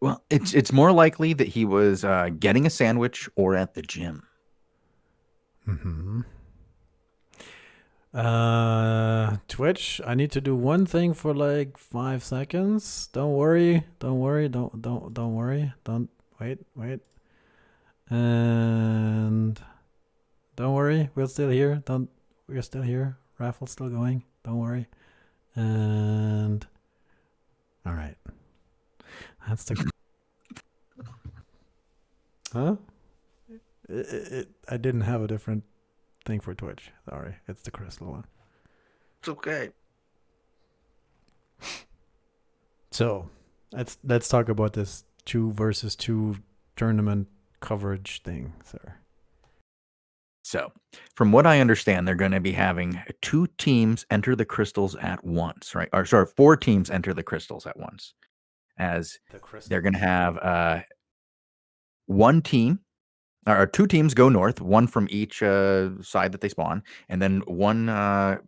Well, it's more likely that he was getting a sandwich or at the gym. Hmm. Twitch, I need to do one thing for like 5 seconds. Don't worry. Don't worry. Don't worry. Don't wait. And don't worry. We're still here. Don't We're still here. Raffle's still going. Don't worry. And all right. That's the huh? I didn't have a different thing for Twitch. Sorry, it's the crystal one. It's okay. So let's talk about this 2 versus 2 tournament coverage thing, sir. So, from what I understand, they're going to be having 2 teams enter the crystals at once, right? Or sorry, 4 teams enter the crystals at once. As The they're crystal. going to have one team or 2 teams go north, one from each side that they spawn, and then one Wait.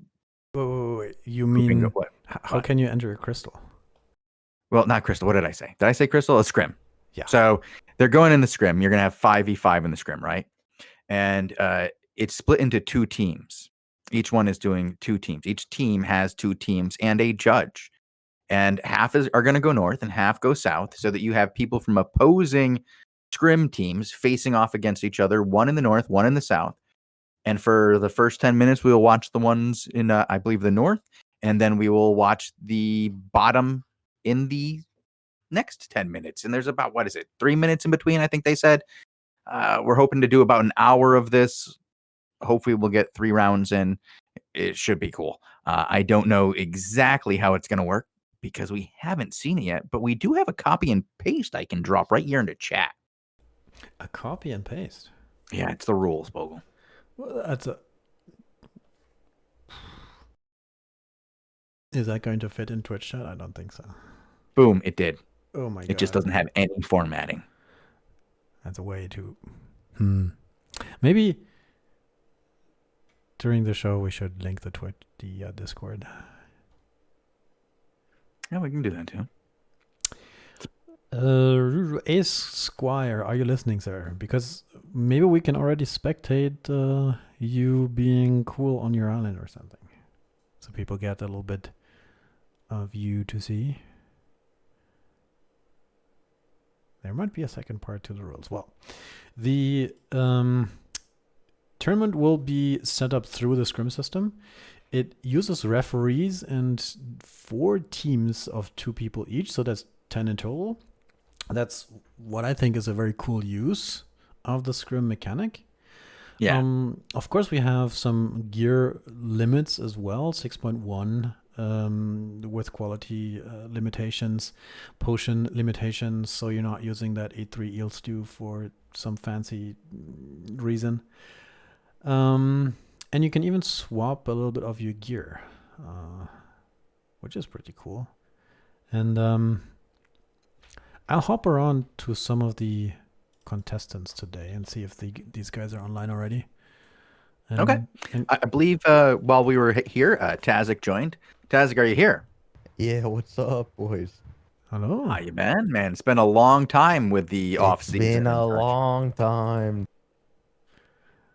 You who can go mean what? how What? can you enter a crystal? Well, not crystal. What did I say? Did I say crystal? A scrim. Yeah. So they're going in the scrim. You're going to have 5v5 in the scrim, right? And it's split into 2 teams. Each one is doing 2 teams. Each team has 2 teams and a judge. And half are going to go north and half go south, so that you have people from opposing scrim teams facing off against each other, one in the north, one in the south. And for the first 10 minutes, we will watch the ones in, I believe, the north. And then we will watch the bottom in the next 10 minutes. And there's about, what is it, 3 minutes in between, I think they said. We're hoping to do about an hour of this. Hopefully, we'll get 3 rounds in. It should be cool. I don't know exactly how it's going to work because we haven't seen it yet, but we do have a copy and paste I can drop right here into chat. A copy and paste. Yeah, it's the rules, Bogul. Well, that's a. Is that going to fit in Twitch chat? I don't think so. Boom, it did. Oh my It just god. doesn't have any formatting. That's a way to. Maybe during the show we should link the Discord. Yeah, we can do that too. Ace Squire, are you listening, sir? Because maybe we can already spectate you being cool on your island or something, so people get a little bit of you to see. There might be a second part to the rules. Well, the tournament will be set up through the scrim system. It uses referees and 4 teams of 2 people each, so that's 10 in total. That's what I think is a very cool use of the scrim mechanic. Yeah. Of course, we have some gear limits as well, 6.1 with quality limitations, potion limitations, so you're not using that 8-3 eel stew for some fancy reason. And you can even swap a little bit of your gear, which is pretty cool. And I'll hop around to some of the contestants today and see if these guys are online already. Okay. I believe while we were here, Tazzik joined. Tazzik, are you here? Yeah, what's up, boys? Hello. How you been, man? It's been a long time with the off It's season. been a long time.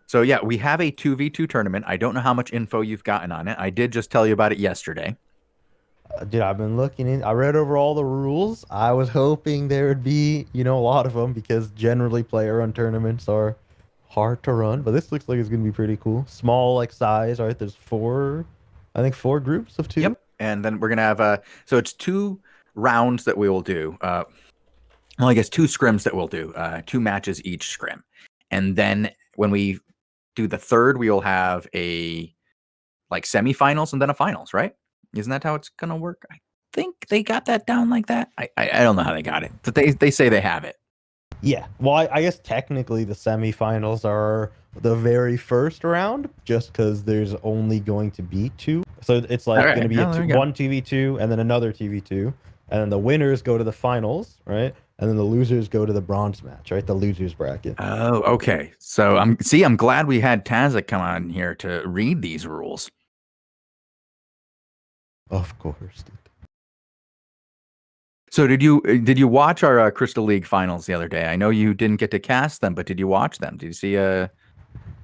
So yeah, we have a 2v2 tournament. I don't know how much info you've gotten on it. I did just tell you about it yesterday. Dude, I've been looking in. I read over all the rules. I was hoping there would be, a lot of them because generally player-run tournaments are hard to run. But this looks like it's gonna be pretty cool. Small like size, right? There's 4, I think 4 groups of 2. Yep. And then we're gonna have so it's 2 rounds that we will do. Well, I guess 2 scrims that we'll do. 2 matches each scrim, and then when we do the third, we will have a like semifinals and then a finals, right? Isn't that how it's gonna work? I think they got that down like that. I don't know how they got it, but they say they have it. Yeah. Well, I guess technically the semifinals are the very first round, just because there's only going to be 2. So it's like All going to be right. one 2v2 and then another 2v2, and then the winners go to the finals, right? And then the losers go to the bronze match, right? The losers bracket. Oh, okay. So I'm glad we had Tazzik come on here to read these rules. Of course, dude. So did you watch our Crystal League finals the other day? I know you didn't get to cast them, but did you watch them? Did you see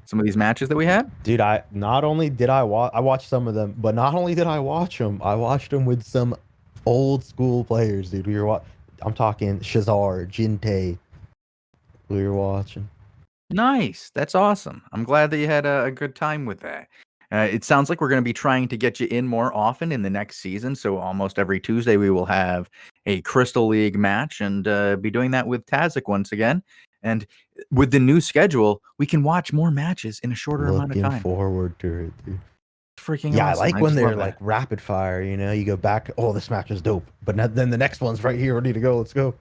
some of these matches that we had? Dude, I not only did I watched some of them, but not only did I watch them, I watched them with some old school players, dude. I'm talking Shazar, Jinte. We were watching. Nice. That's awesome. I'm glad that you had a good time with that. It sounds like we're going to be trying to get you in more often in the next season. So almost every Tuesday we will have a Crystal League match and be doing that with Tazzik once again. And with the new schedule, we can watch more matches in a shorter amount of Looking time. forward to it, dude. Freaking Yeah, awesome. I like when just they're love like that. rapid fire. You know, you go back. Oh, this match is dope. But then the next one's right here, ready to go. Let's go.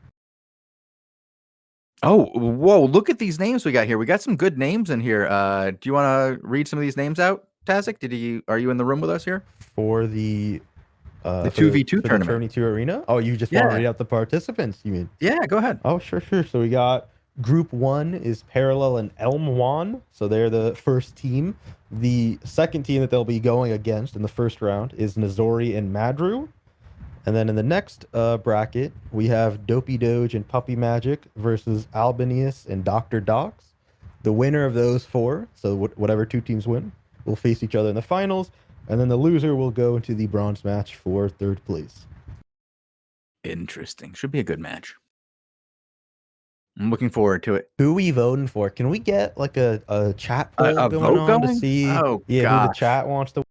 Oh, whoa! Look at these names we got here. We got some good names in here. Do you want to read some of these names out, Tazzik? Are you in the room with us here? For the The for the 2v2 for the tournament. 22 arena. Oh, you just want to Yeah. read out the participants? You mean? Yeah, go ahead. Oh, sure. So we got Group 1 is Parallel and Elm so they're the first team. The second team that they'll be going against in the first round is Nazori and Madru. And then in the next bracket, we have Dopey Doge and Puppy Magic versus Albinius and Dr. Docs. The winner of those four, so whatever two teams win, will face each other in the finals. And then the loser will go into the bronze match for third place. Interesting. Should be a good match. I'm looking forward to it. Who we voting for? Can we get like a chat poll A going vote on to going? see Oh, who the gosh. chat wants to?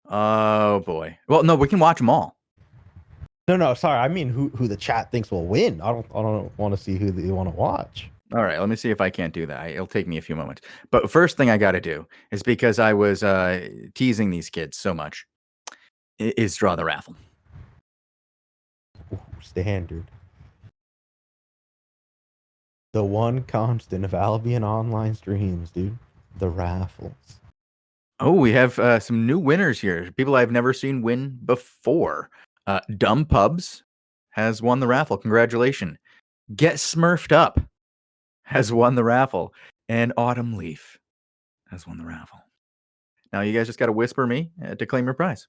Oh boy. Well, no, we can watch them all. No, sorry. I mean who the chat thinks will win. I don't want to see who they want to watch. All right, let me see if I can't do that. It'll take me a few moments. But first thing I got to do is, because I was teasing these kids so much, is draw the raffle. Ooh, standard. The one constant of Albion online streams, dude. The raffles. Oh, we have some new winners here. People I've never seen win before. Dumb Pubs has won the raffle. Congratulations. Get Smurfed Up has won the raffle. And Autumn Leaf has won the raffle. Now you guys just got to whisper me to claim your prize.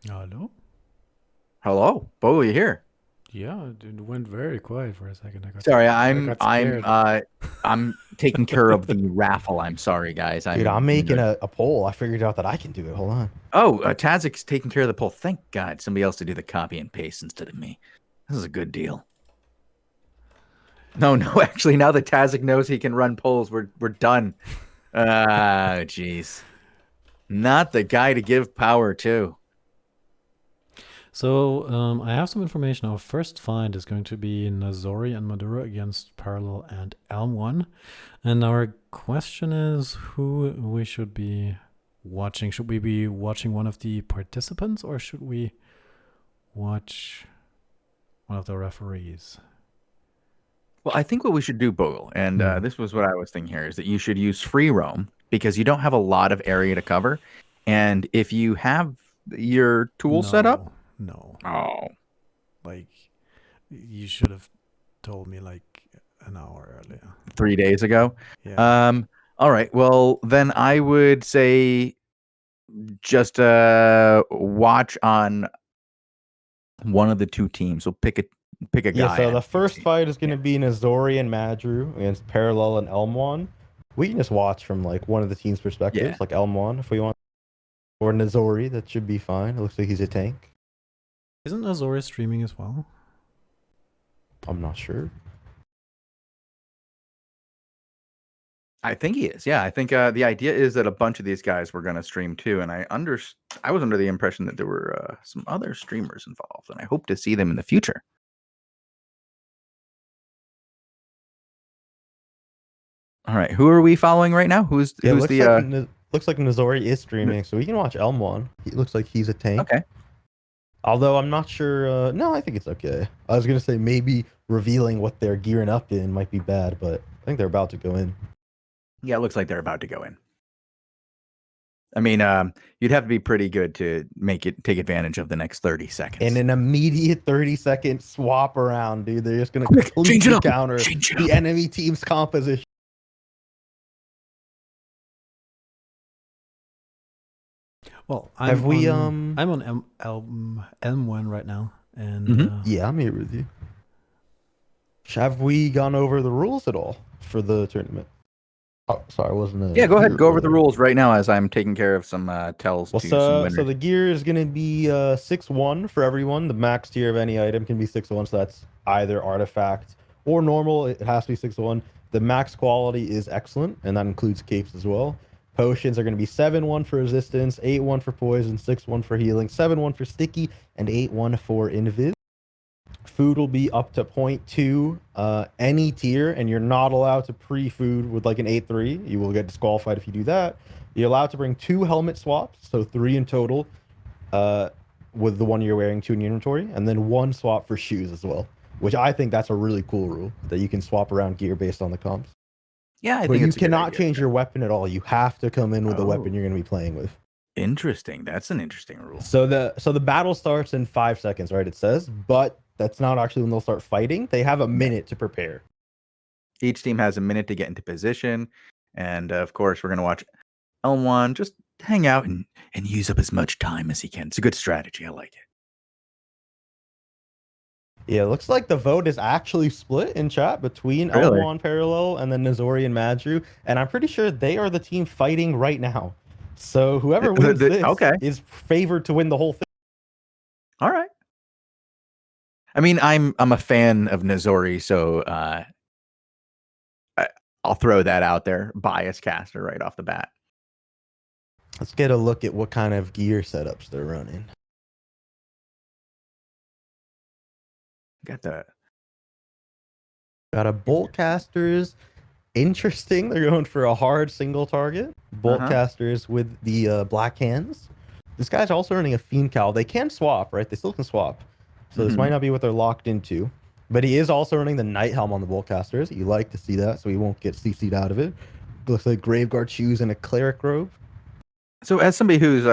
Hello? Hello, Bo, you here? Yeah, it went very quiet for a second. Sorry, I got scared. I'm taking care of the raffle. I'm sorry, guys. Dude, I'm making a poll. I figured out that I can do it. Hold on. Oh, Tazzik's taking care of the poll. Thank God, somebody else to do the copy and paste instead of me. This is a good deal. No, actually, now that Tazzik knows he can run polls, we're done. Jeez. Not the guy to give power to. So I have some information. Our first fight is going to be Nazori and Madura against Parallel and Elm. And our question is who we should be watching. Should we be watching one of the participants or should we watch one of the referees? Well, I think what we should do, Bogul, and this was what I was thinking here, is that you should use free roam because you don't have a lot of area to cover. And if you have your tool set up. No. Oh. Like, you should have told me like an hour earlier. 3 days ago? Yeah. All right. Well, then I would say just watch on one of the two teams. So pick a guy. Yeah, so the first fight is going to be Nazori and Madru against Parallel and Elm. We can just watch from like one of the team's perspectives, like Elm if we want. Or Nazori, that should be fine. It looks like he's a tank. Isn't Nazori streaming as well? I'm not sure. I think he is. Yeah, I think the idea is that a bunch of these guys were going to stream too, and I was under the impression that there were some other streamers involved, and I hope to see them in the future. All right, who are we following right now? Who's looks the? Looks like Nazori is streaming, so we can watch Elm. He looks like he's a tank. Okay. Although I'm not sure. No, I think it's okay. I was gonna say maybe revealing what they're gearing up in might be bad, but I think they're about to go in. Yeah, it looks like they're about to go in. I mean, you'd have to be pretty good to take advantage of the next 30 seconds. In an immediate 30-second swap around, dude, they're just going to Quick, change it completely up, counter change it the up. enemy team's composition. Well, Have we, I'm on M1 right now, and Mhm. Yeah, I'm here with you. Have we gone over the rules at all for the tournament? Oh, sorry, I wasn't. Yeah, go ahead. here Go over the earlier. rules right now as I'm taking care of some tells Well, to some so winners. the gear is going to be 6-1 for everyone. The max tier of any item can be 6-1, so that's either artifact or normal. It has to be 6-1. The max quality is excellent, and that includes capes as well. Potions are going to be 7-1 for resistance, 8-1 for poison, 6-1 for healing, 7-1 for sticky, and 8-1 for invis. Food will be up to 0.2 any tier, and you're not allowed to pre-food with like an 8-3. You will get disqualified if you do that. You're allowed to bring 2 helmet swaps, so 3 in total, with the one you're wearing, 2 in your inventory, and then 1 swap for shoes as well, which I think that's a really cool rule, that you can swap around gear based on the comps. Yeah, I But think you it's a good cannot idea. change your weapon at all. You have to come in with the weapon Oh. you're going to be playing with. Interesting. That's an interesting rule. So the battle starts in 5 seconds, right? It says, but that's not actually when they'll start fighting. They have a minute to prepare. Each team has a minute to get into position, and of course, we're gonna watch L1 just hang out and use up as much time as he can. It's a good strategy. I like it. Yeah, it looks like the vote is actually split in chat between Really? L1 Parallel and then Nizori and Madru, and I'm pretty sure they are the team fighting right now. So whoever wins this Okay. is favored to win the whole thing. All right. I mean, I'm a fan of Nizori, so I'll throw that out there. Bias caster right off the bat. Let's get a look at what kind of gear setups they're running. Got the Got a bolt casters. Interesting. They're going for a hard single target. Bolt casters with the black hands. This guy's also running a fiend cowl. They can swap, right? They still can swap. So this might not be what they're locked into. But he is also running the night helm on the bolt casters. You like to see that, so he won't get CC'd out of it. Looks like Graveguard shoes and a cleric robe. So, as somebody who's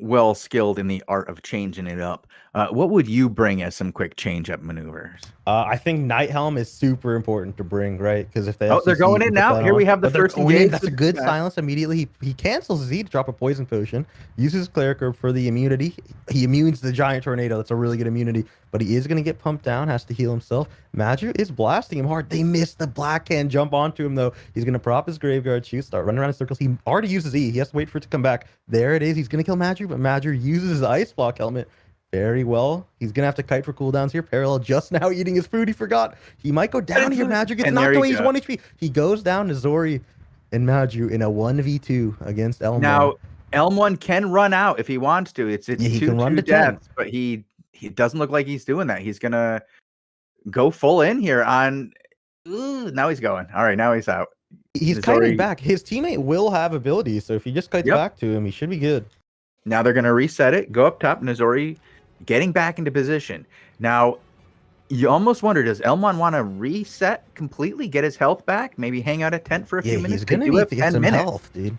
well skilled in the art of changing it up, what would you bring as some quick change up maneuvers? I think Night Helm is super important to bring, right? Because if they they're going in now. Here we have the first engage. That's a good silence immediately. He cancels Z to drop a poison potion, uses Cleric Robe for the immunity. He immunes the giant tornado. That's a really good immunity, but he is going to get pumped down, has to heal himself. Madru is blasting him hard. They missed the black hand jump onto him, though. He's going to prop his Graveguard shoot, start running around in circles. He already uses E. He has to wait for it to come back. There it is. He's going to kill Madru, but Madru uses his Ice Block helmet very well. He's gonna have to kite for cooldowns here. Parallel just now eating his food. He forgot. He might go down here. Madru gets knocked away. He's 1 HP. He goes down to Zori and Madru in a 1v2 against Elm. Now, Elm1 can run out if he wants to. It's he two can run to deaths, but he doesn't look like he's doing that. He's gonna go full in here on. Now he's going. All right, now he's out. He's kiting back. His teammate will have abilities, so if he just kites back to him, he should be good. Now they're gonna reset it. Go up top. Nizori getting back into position. Now, you almost wonder, does Elmon want to reset completely, get his health back, maybe hang out a tent for a few minutes? He's going to need to get some health, dude.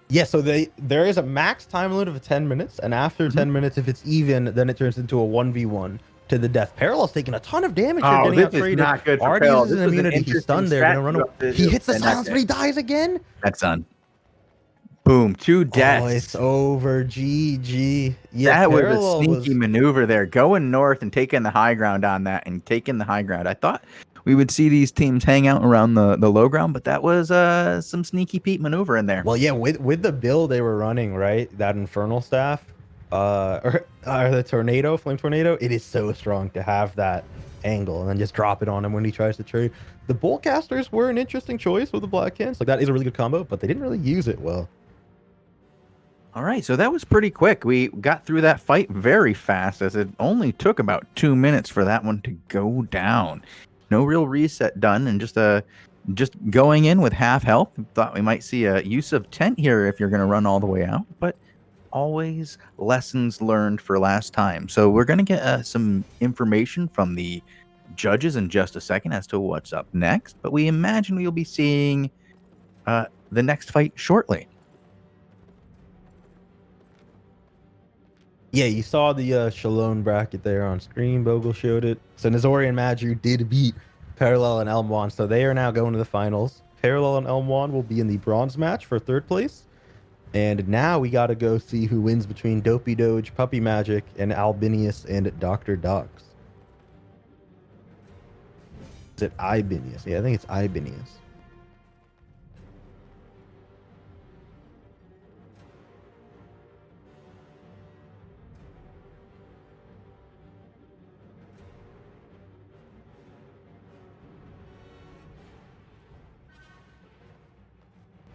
Yeah, so there is a max time limit of 10 minutes, and after 10 minutes, if it's even, then it turns into a 1v1 to the death. Parallel's taking a ton of damage. This is not good for Parallel. Uses an immunity. He's stunned there. Gonna run away. He hits the silence, but he dies again. That's done. Boom, 2 deaths. Oh, it's over. GG. Yeah, that was a sneaky maneuver there. Going north and taking the high ground on that and taking the high ground. I thought we would see these teams hang out around the low ground, but that was some sneaky Pete maneuver in there. Well, yeah, with the build they were running, right? That Infernal Staff, or the Tornado, Flame Tornado, it is so strong to have that angle and then just drop it on him when he tries to trade. The Boltcasters were an interesting choice with the Black Hands. Like, that is a really good combo, but they didn't really use it well. All right, so that was pretty quick. We got through that fight very fast, as it only took about 2 minutes for that one to go down. No real reset done, and just going in with half health. Thought we might see a use of tent here if you're going to run all the way out, but always lessons learned for last time. So we're going to get some information from the judges in just a second as to what's up next, but we imagine we'll be seeing the next fight shortly. Yeah, you saw the Shalom bracket there on screen. Bogul showed it. So Nizori and Madru did beat Parallel and Elmwan, so they are now going to the finals. Parallel and Elmwan will be in the bronze match for 3rd place. And now we got to go see who wins between Dopey Doge, Puppy Magic, and Albinius and Dr. Docs. Is it Ibinius? Yeah, I think it's Ibinius.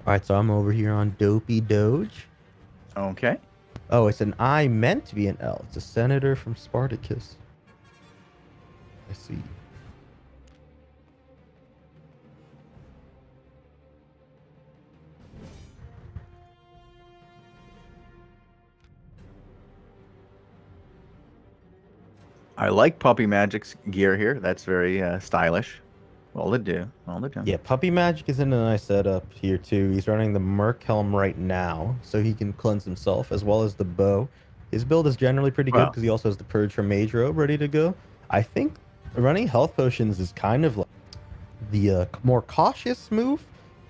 All right, so I'm over here on Dopey Doge. Okay. Oh, it's an I meant to be an L. It's a senator from Spartacus. I see. I like Puppy Magic's gear here. That's very stylish. Well to do. Well to do. Yeah, Puppy Magic is in a nice setup here too. He's running the Merc Helm right now, so he can cleanse himself, as well as the bow. His build is generally pretty good Wow. because he also has the Purge from Mage Robe ready to go. I think running health potions is kind of like the more cautious move.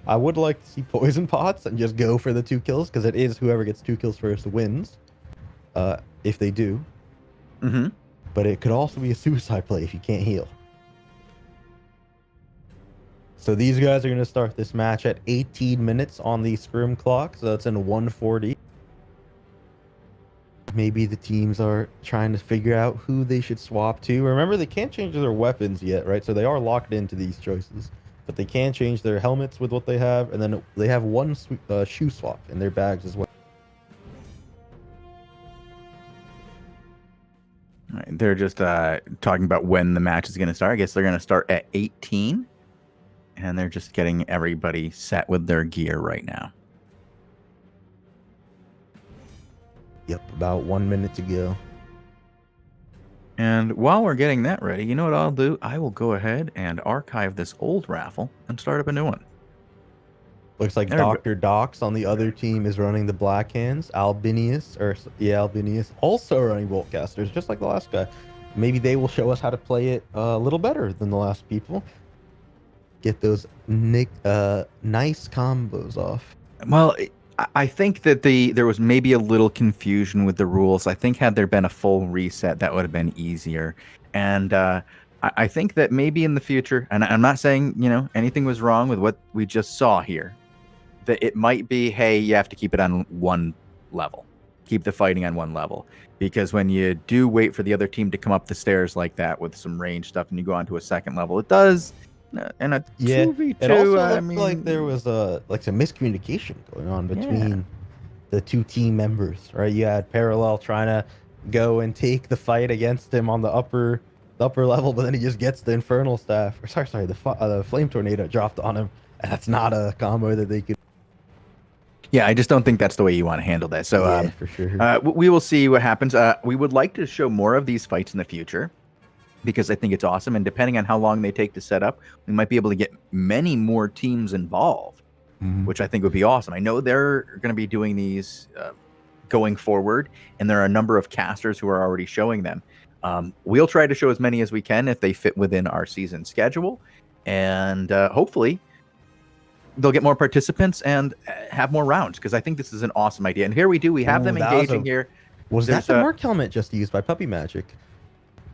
I would like to see poison pots and just go for the 2 kills, because it is whoever gets 2 kills first wins. If they do. Mm-hmm. But it could also be a suicide play if you can't heal. So these guys are going to start this match at 18 minutes on the scrim clock. So that's in 140. Maybe the teams are trying to figure out who they should swap to. Remember, they can't change their weapons yet, right? So they are locked into these choices. But they can change their helmets with what they have. And then they have one shoe swap in their bags as well. All right, they're just talking about when the match is going to start. I guess they're going to start at 18. And they're just getting everybody set with their gear right now. Yep, about 1 minute to go. And while we're getting that ready, you know what I'll do? I will go ahead and archive this old raffle and start up a new one. Looks like There we go. Dr. Docs on the other team is running the Black Hands. Albinius also running Boltcasters, just like the last guy. Maybe they will show us how to play it a little better than the last people. Get those nice combos off. Well, I think that there was maybe a little confusion with the rules. I think had there been a full reset, that would have been easier. And I think that maybe in the future, and I'm not saying anything was wrong with what we just saw here, that it might be, hey, you have to keep it on one level, keep the fighting on one level, because when you do wait for the other team to come up the stairs like that with some range stuff, and you go on to a second level, it does. And a 2v2, it also looked like there was some miscommunication going on between the 2 team members, right? You had Parallel trying to go and take the fight against him on the upper level, but then he just gets the Infernal Staff. The Flame Tornado dropped on him, and that's not a combo that they could. Yeah, I just don't think that's the way you want to handle that. So for sure. We will see what happens. We would like to show more of these fights in the future, because I think it's awesome. And depending on how long they take to set up, we might be able to get many more teams involved, which I think would be awesome. I know they're going to be doing these going forward, and there are a number of casters who are already showing them. We'll try to show as many as we can if they fit within our season schedule. And hopefully they'll get more participants and have more rounds, because I think this is an awesome idea. And here we have them engaging here. Was that the Merc helmet just used by Puppy Magic?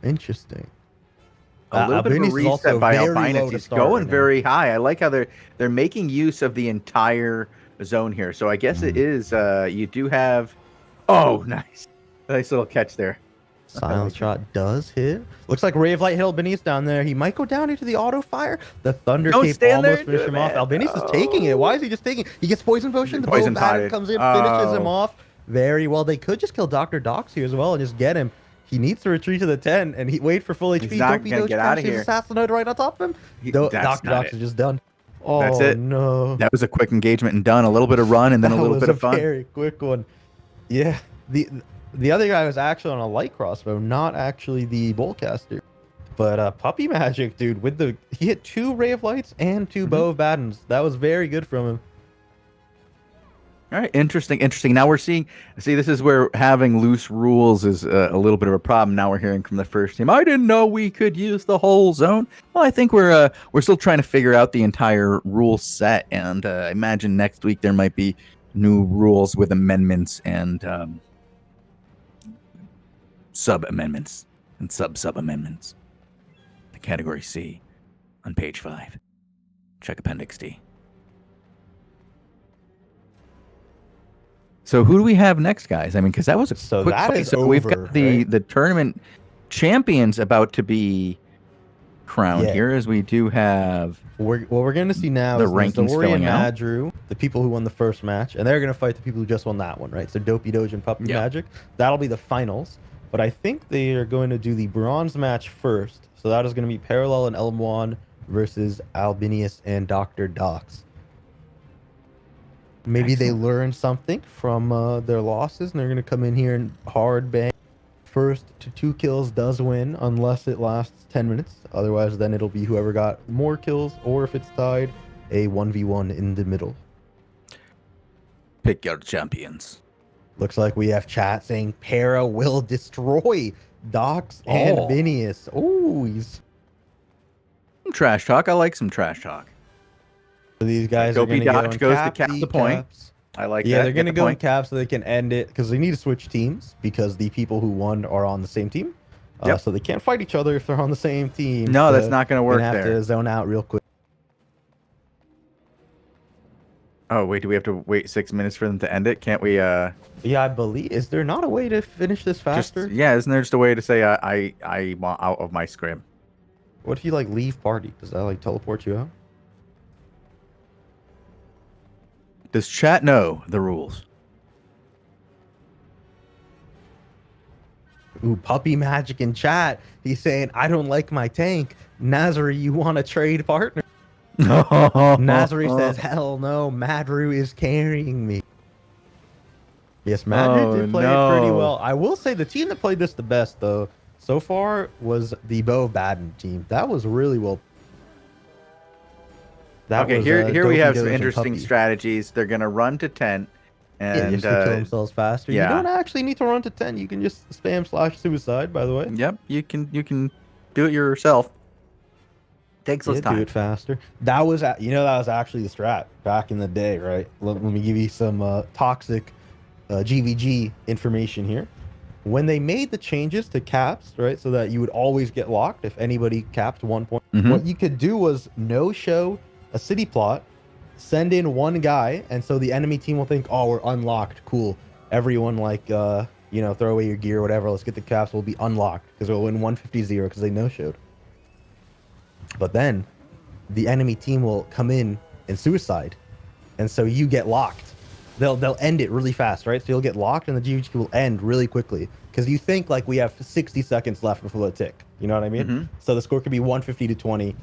Interesting. A little bit of a reset by Albinus. He's going very high. I like how they're making use of the entire zone here. So I guess it is you do have. Oh, nice little catch there. Silent shot does hit. Looks like Ray of Light hit Albinius down there. He might go down into the auto fire. The Thunder Cape almost finished him off. Albinius is taking it. Why is he just taking it? He gets poison potion. The poison potted comes in, finishes him off very well. They could just kill Dr. Docs here as well and just get him. He needs to retreat to the 10 and he wait for full HP. He's not going to get out of here. Assassinate right on top of him. Dr. Docs is just done. Oh, that's it. No. That was a quick engagement and done. A little bit of run and then a little bit of fun. Very quick one. Yeah. The other guy was actually on a light crossbow, not actually the Boltcaster. But Puppy Magic, dude, he hit 2 Ray of Lights and 2 Bow of Battens. That was very good from him. All right, interesting. Now we're see, this is where having loose rules is a little bit of a problem. Now we're hearing from the first team, I didn't know we could use the whole zone. Well, I think we're still trying to figure out the entire rule set, and I imagine next week there might be new rules with amendments and sub-amendments and sub-amendments. The category C on page 5. Check Appendix D. So who do we have next, guys? I mean, because that was a quick that fight. is So we've over, got the tournament champions about to be crowned here, as we do have. What we're going to see now the is rankings Missouri and filling out. Madru, the people who won the first match, and they're going to fight the people who just won that one, right? So Dopey Doge and Puppy Magic. That'll be the finals. But I think they are going to do the bronze match first. So that is going to be Parallel and Elmwan versus Albinius and Dr. Docs. Maybe they learned something from their losses, and they're going to come in here and hard bang. First to 2 kills does win, unless it lasts 10 minutes. Otherwise, then it'll be whoever got more kills, or if it's tied, a 1v1 in the middle. Pick your champions. Looks like we have chat saying Para will destroy Docs and Vinius. Oh, he's... Some trash talk. I like some trash talk. So these guys are going to go and goes cap to cap the point. I like that. Yeah, they're going to go and cap so they can end it, because they need to switch teams, because the people who won are on the same team. So they can't fight each other if they're on the same team. No, that's not going to work there. Have to zone out real quick. Oh, wait, do we have to wait 6 minutes for them to end it? Can't we? Yeah, I believe. Is there not a way to finish this faster? Isn't there just a way to say I want out of my scrim? What if you like leave party? Does that like teleport you out? Does chat know the rules? Ooh, Puppy Magic in chat. He's saying, I don't like my tank. Nazari, you want to trade partner? Nazari says, hell no, Madru is carrying me. Yes, Madru did play it pretty well. I will say the team that played this the best, though, so far was the Bo Baden team. That was really well. Here we have some interesting strategies. They're going to run to 10. And just to kill themselves faster. Yeah. You don't actually need to run to 10. You can just spam /suicide, by the way. Yep, you can do it yourself. Takes less time. Do it faster. That was actually the strat back in the day, right? Let me give you some toxic GVG information here. When they made the changes to caps, right, so that you would always get locked if anybody capped 1 point, what you could do was no-show a city plot, send in one guy, and so the enemy team will think, oh, we're unlocked, cool. Everyone, throw away your gear or whatever, let's get the caps, we'll be unlocked, because we'll win 150-0 because they no-showed. But then, the enemy team will come in and suicide, and so you get locked. They'll end it really fast, right? So you'll get locked, and the GVG will end really quickly, because you think, we have 60 seconds left before the tick. You know what I mean? So the score could be 150-20,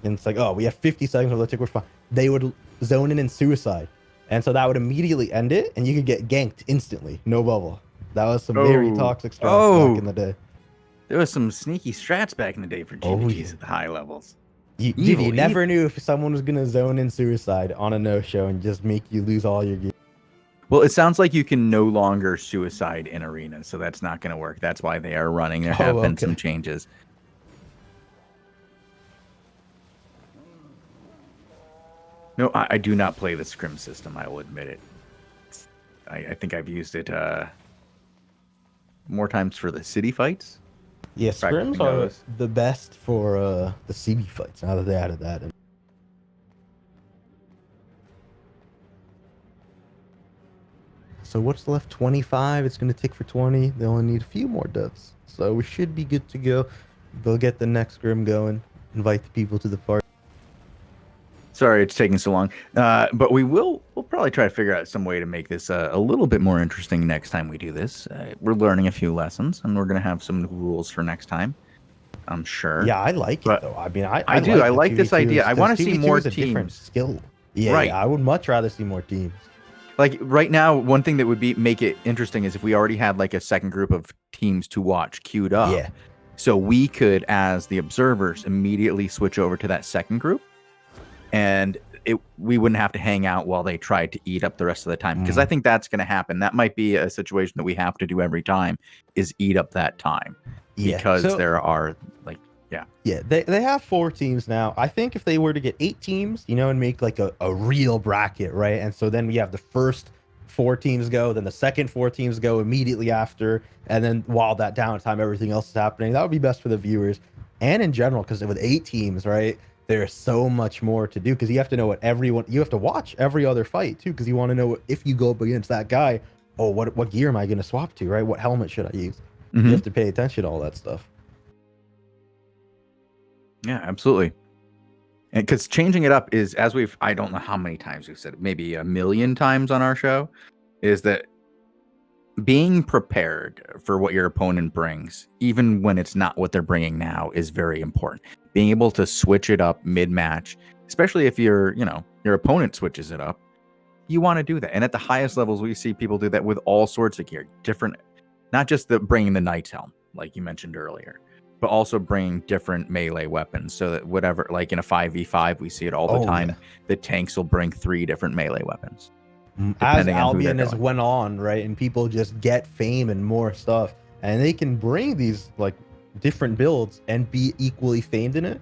and it's like, oh, we have 50 seconds before the tick, we're fine. They would zone in and suicide, and so that would immediately end it, and you could get ganked instantly, no bubble. That was some very toxic strats back in the day. There was some sneaky strats back in the day for GVGs at the high levels. You never knew if someone was gonna zone in suicide on a no-show and just make you lose all your gear. Well, it sounds like you can no longer suicide in arena, so that's not going to work. That's why they are running. There have been some changes. No, I do not play the scrim system. I will admit it. I think I've used it more times for the city fights. Yeah, scrims are the best for the CB fights, now that they added that in. So what's left? 25. It's going to tick for 20. They only need a few more deaths. So we should be good to go. They'll get the next scrim going. Invite the people to the party. Sorry it's taking so long. But we'll probably try to figure out some way to make this a little bit more interesting next time we do this. We're learning a few lessons, and we're going to have some new rules for next time. I'm sure. Yeah, I like it, though. I mean, I do. I like this idea. I want to see more teams. Different skill. Yeah, right. Yeah, I would much rather see more teams. Like right now, one thing that would make it interesting is if we already had like a second group of teams to watch queued up. Yeah. So we could, as the observers, immediately switch over to that second group. And we wouldn't have to hang out while they tried to eat up the rest of the time, because I think that's going to happen. That might be a situation that we have to do every time, is eat up that time, because there are like they have 4 teams now. I think if they were to get 8 teams, and make like a real bracket, right? And so then we have the first 4 teams go, then the second 4 teams go immediately after, and then while that downtime everything else is happening, that would be best for the viewers and in general, because with 8 teams, right, there's so much more to do, because you have to know you have to watch every other fight too, because you want to know if you go up against that guy, what gear am I going to swap to, right? What helmet should I use? You have to pay attention to all that stuff. Yeah, absolutely. And because changing it up is, as I don't know how many times we've said it, maybe 1 million times on our show, is that being prepared for what your opponent brings, even when it's not what they're bringing now, is very important. Being able to switch it up mid-match, especially if your opponent switches it up, you want to do that. And at the highest levels, we see people do that with all sorts of gear, different, not just bringing the Knight's Helm, like you mentioned earlier, but also bringing different melee weapons, so that whatever, like in a 5v5, we see it all the time. Yeah. The tanks will bring 3 different melee weapons. As Albion has went on, right, and people just get fame and more stuff, and they can bring these like different builds and be equally famed in it.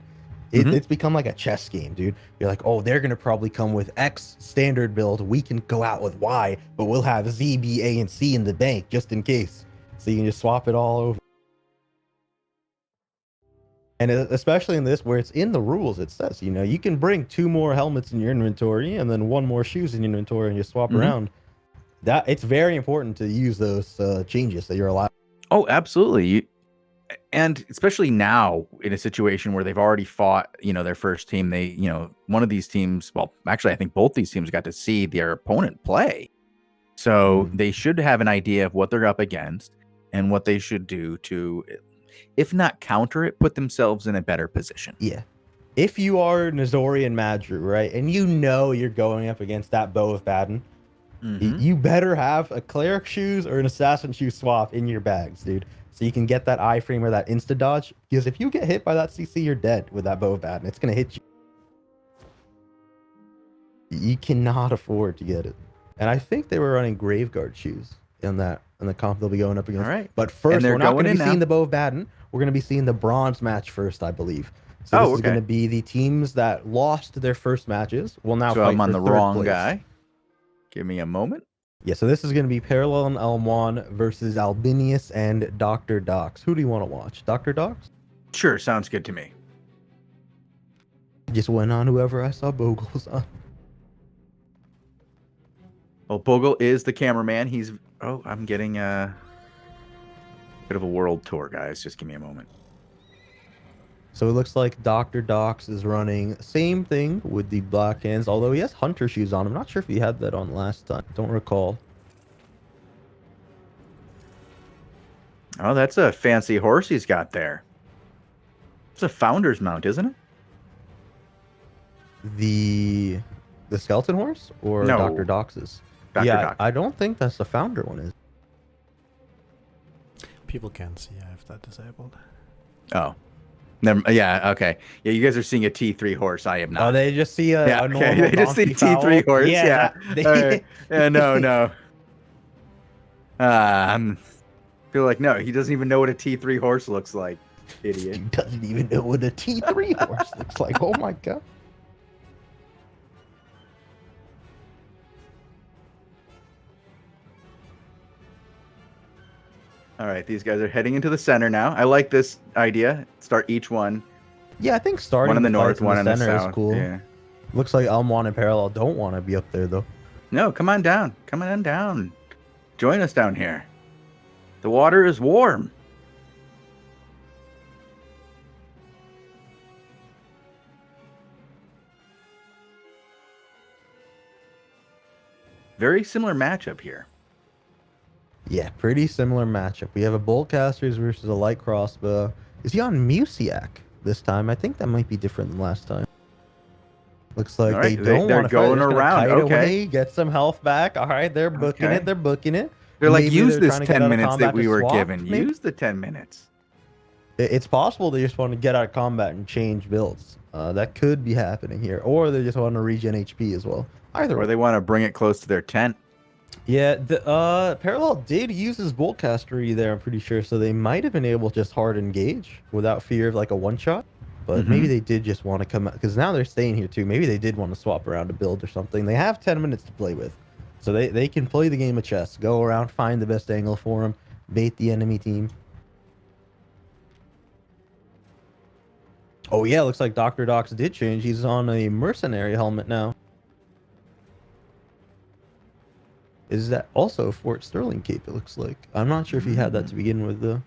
It's become like a chess game, dude. You're like, they're gonna probably come with X standard build, we can go out with Y, but we'll have Z, B, A, and C in the bank just in case, so you can just swap it all over. And especially in this, where it's in the rules, it says, you can bring 2 more helmets in your inventory and then 1 more shoes in your inventory, and you swap around. That it's very important to use those changes that you're allowed. Oh, absolutely. And especially now in a situation where they've already fought, their first team, one of these teams, well, actually, I think both these teams got to see their opponent play. So they should have an idea of what they're up against and what they should do to, if not counter it, put themselves in a better position. Yeah. If you are Nizori and Madru, right, and you're going up against that Bow of Baden, you better have a cleric shoes or an assassin shoe swap in your bags, dude, so you can get that iframe or that insta dodge, because if you get hit by that CC, you're dead with that Bow of Baden. It's going to hit you. You cannot afford to get it. And I think they were running Graveguard shoes in the comp they'll be going up against. All right. But first, we're not going to be seeing the Bow of Baden. We're going to be seeing the bronze match first, I believe. So this is going to be the teams that lost their first matches will now fight I'm on for the third wrong place. guy. Give me a moment. Yeah, so this is going to be Parallel and Elmwan versus Albinius and Dr. Dox. Who do you want to watch? Dr. Dox? Sure, sounds good to me. Just went on whoever I saw Bogul's on. Well, Bogul is the cameraman. I'm getting a bit of a world tour, guys. Just give me a moment. So it looks like Dr. Dox is running same thing with the black hands, although he has hunter shoes on. I'm not sure if he had that on last time. Don't recall. Oh, that's a fancy horse he's got there. It's a founder's mount, isn't it? The skeleton horse or no. Dr. Dox's? Dox. I don't think that's the founder one, is. People can see I have that disabled. Oh. Yeah, okay. Yeah, you guys are seeing a T3 horse. I am not. Oh, they just see a normal they just see T3 horse. Yeah. No. I feel like, no, he doesn't even know what a T3 horse looks like. Idiot. He doesn't even know what a T3 horse looks like. Oh my god. All right, these guys are heading into the center now. I like this idea. Start each one. Yeah, I think starting one in the north, one in the center south. Is cool. Yeah. Looks like Elmwan and Parallel don't want to be up there though. No, come on down. Come on down. Join us down here. The water is warm. Very similar matchup here. Yeah, pretty similar matchup. We have a Boltcasters versus a light crossbow. Is he on Musiak this time? I think that might be different than last time. Looks like right, they don't want to going around. Okay, away, get some health back. All right, they're booking it. They're booking it. They're like, use this 10 minutes that we were given. Maybe? Use the 10 minutes. It's possible they just want to get out of combat and change builds. That could be happening here, or they just want to regen HP as well. Either Or way. they want to bring it close to their tent. Yeah, the Parallel did use his Boltcastery there, I'm pretty sure, so they might have been able to just hard engage without fear of like a one-shot. But maybe they did just want to come out, because now they're staying here too. Maybe they did want to swap around a build or something. They have 10 minutes to play with. So they can play the game of chess, go around, find the best angle for them, bait the enemy team. Oh yeah, looks like Dr. Docs did change. He's on a mercenary helmet now. Is that also Fort Sterling cape, it looks like. I'm not sure if he had that to begin with, though.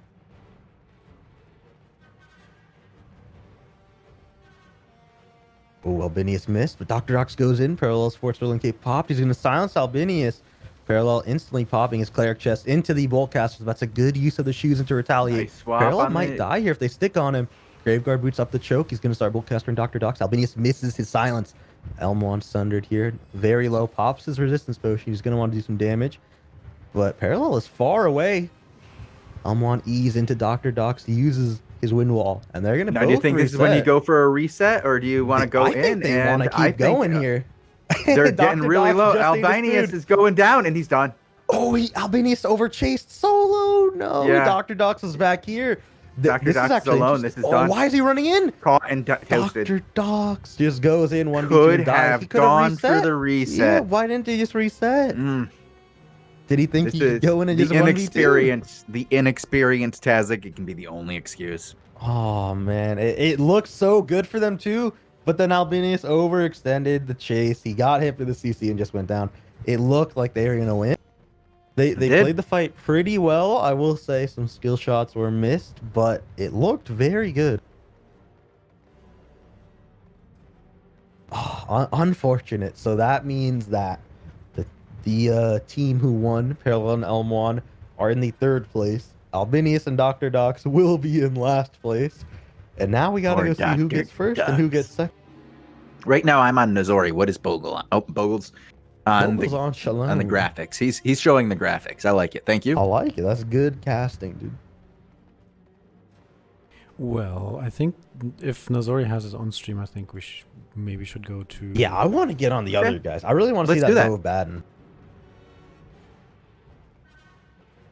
Oh, Albinius missed, but Dr. Docs goes in. Parallel's Fort Sterling cape popped. He's going to silence Albinius. Parallel instantly popping his cleric chest into the Boltcasters. That's a good use of the shoes and to retaliate. Nice swap Parallel on might the- die here if they stick on him. Graveguard boots up the choke. He's going to start Boltcaster and Dr. Docs. Albinius misses his silence. Elmwan sundered here. Very low. Pops his resistance potion. He's going to want to do some damage. But Parallel is far away. Elmwan ease into Dr. Docs. He uses his wind wall. And they're going to Now, both do you think this is when you reset. go for a reset, or do you want to go I in? think they want to keep going here. They're getting Dr. really Docs low. just ate his Albinius food. is going down, and he's done. Oh, Albinius overchased solo. No, Yeah. Dr. Docs is back here. Dr. This Docs is actually alone. interesting. This is done. Why is he running in? Caught and toasted. Dr. Docs just goes in 1v2 Could and dies. have He could have gone for reset. the reset. Yeah, why didn't he just reset? Did he think This he could is go in and the just 1v2? inexperienced Tazzik. It can be the only excuse. Oh, man. It looked so good for them, too. But then Albinius overextended the chase. He got hit for the CC and just went down. It looked like they were going to win. They did. played the fight pretty well. I will say some skill shots were missed, but it looked very good. Oh, unfortunate. So that means that the team who won, Parallel and Elmwan, are in the 3rd place. Albinius and Dr. Docs will be in last place. And now we gotta Or go see who Dr. gets first and who gets second. Right now, I'm on Nozori. What is Bogul on? Oh, Bogul's on Bogul's the on Shalom. on the graphics. He's showing the graphics. I like it. Thank you. I like it. That's good casting, dude. Well, I think if Nazori has his own stream, I think we maybe should go to. Yeah, I want to get on the Okay. other guys. I really want to see Let's do that that. Bo Baden.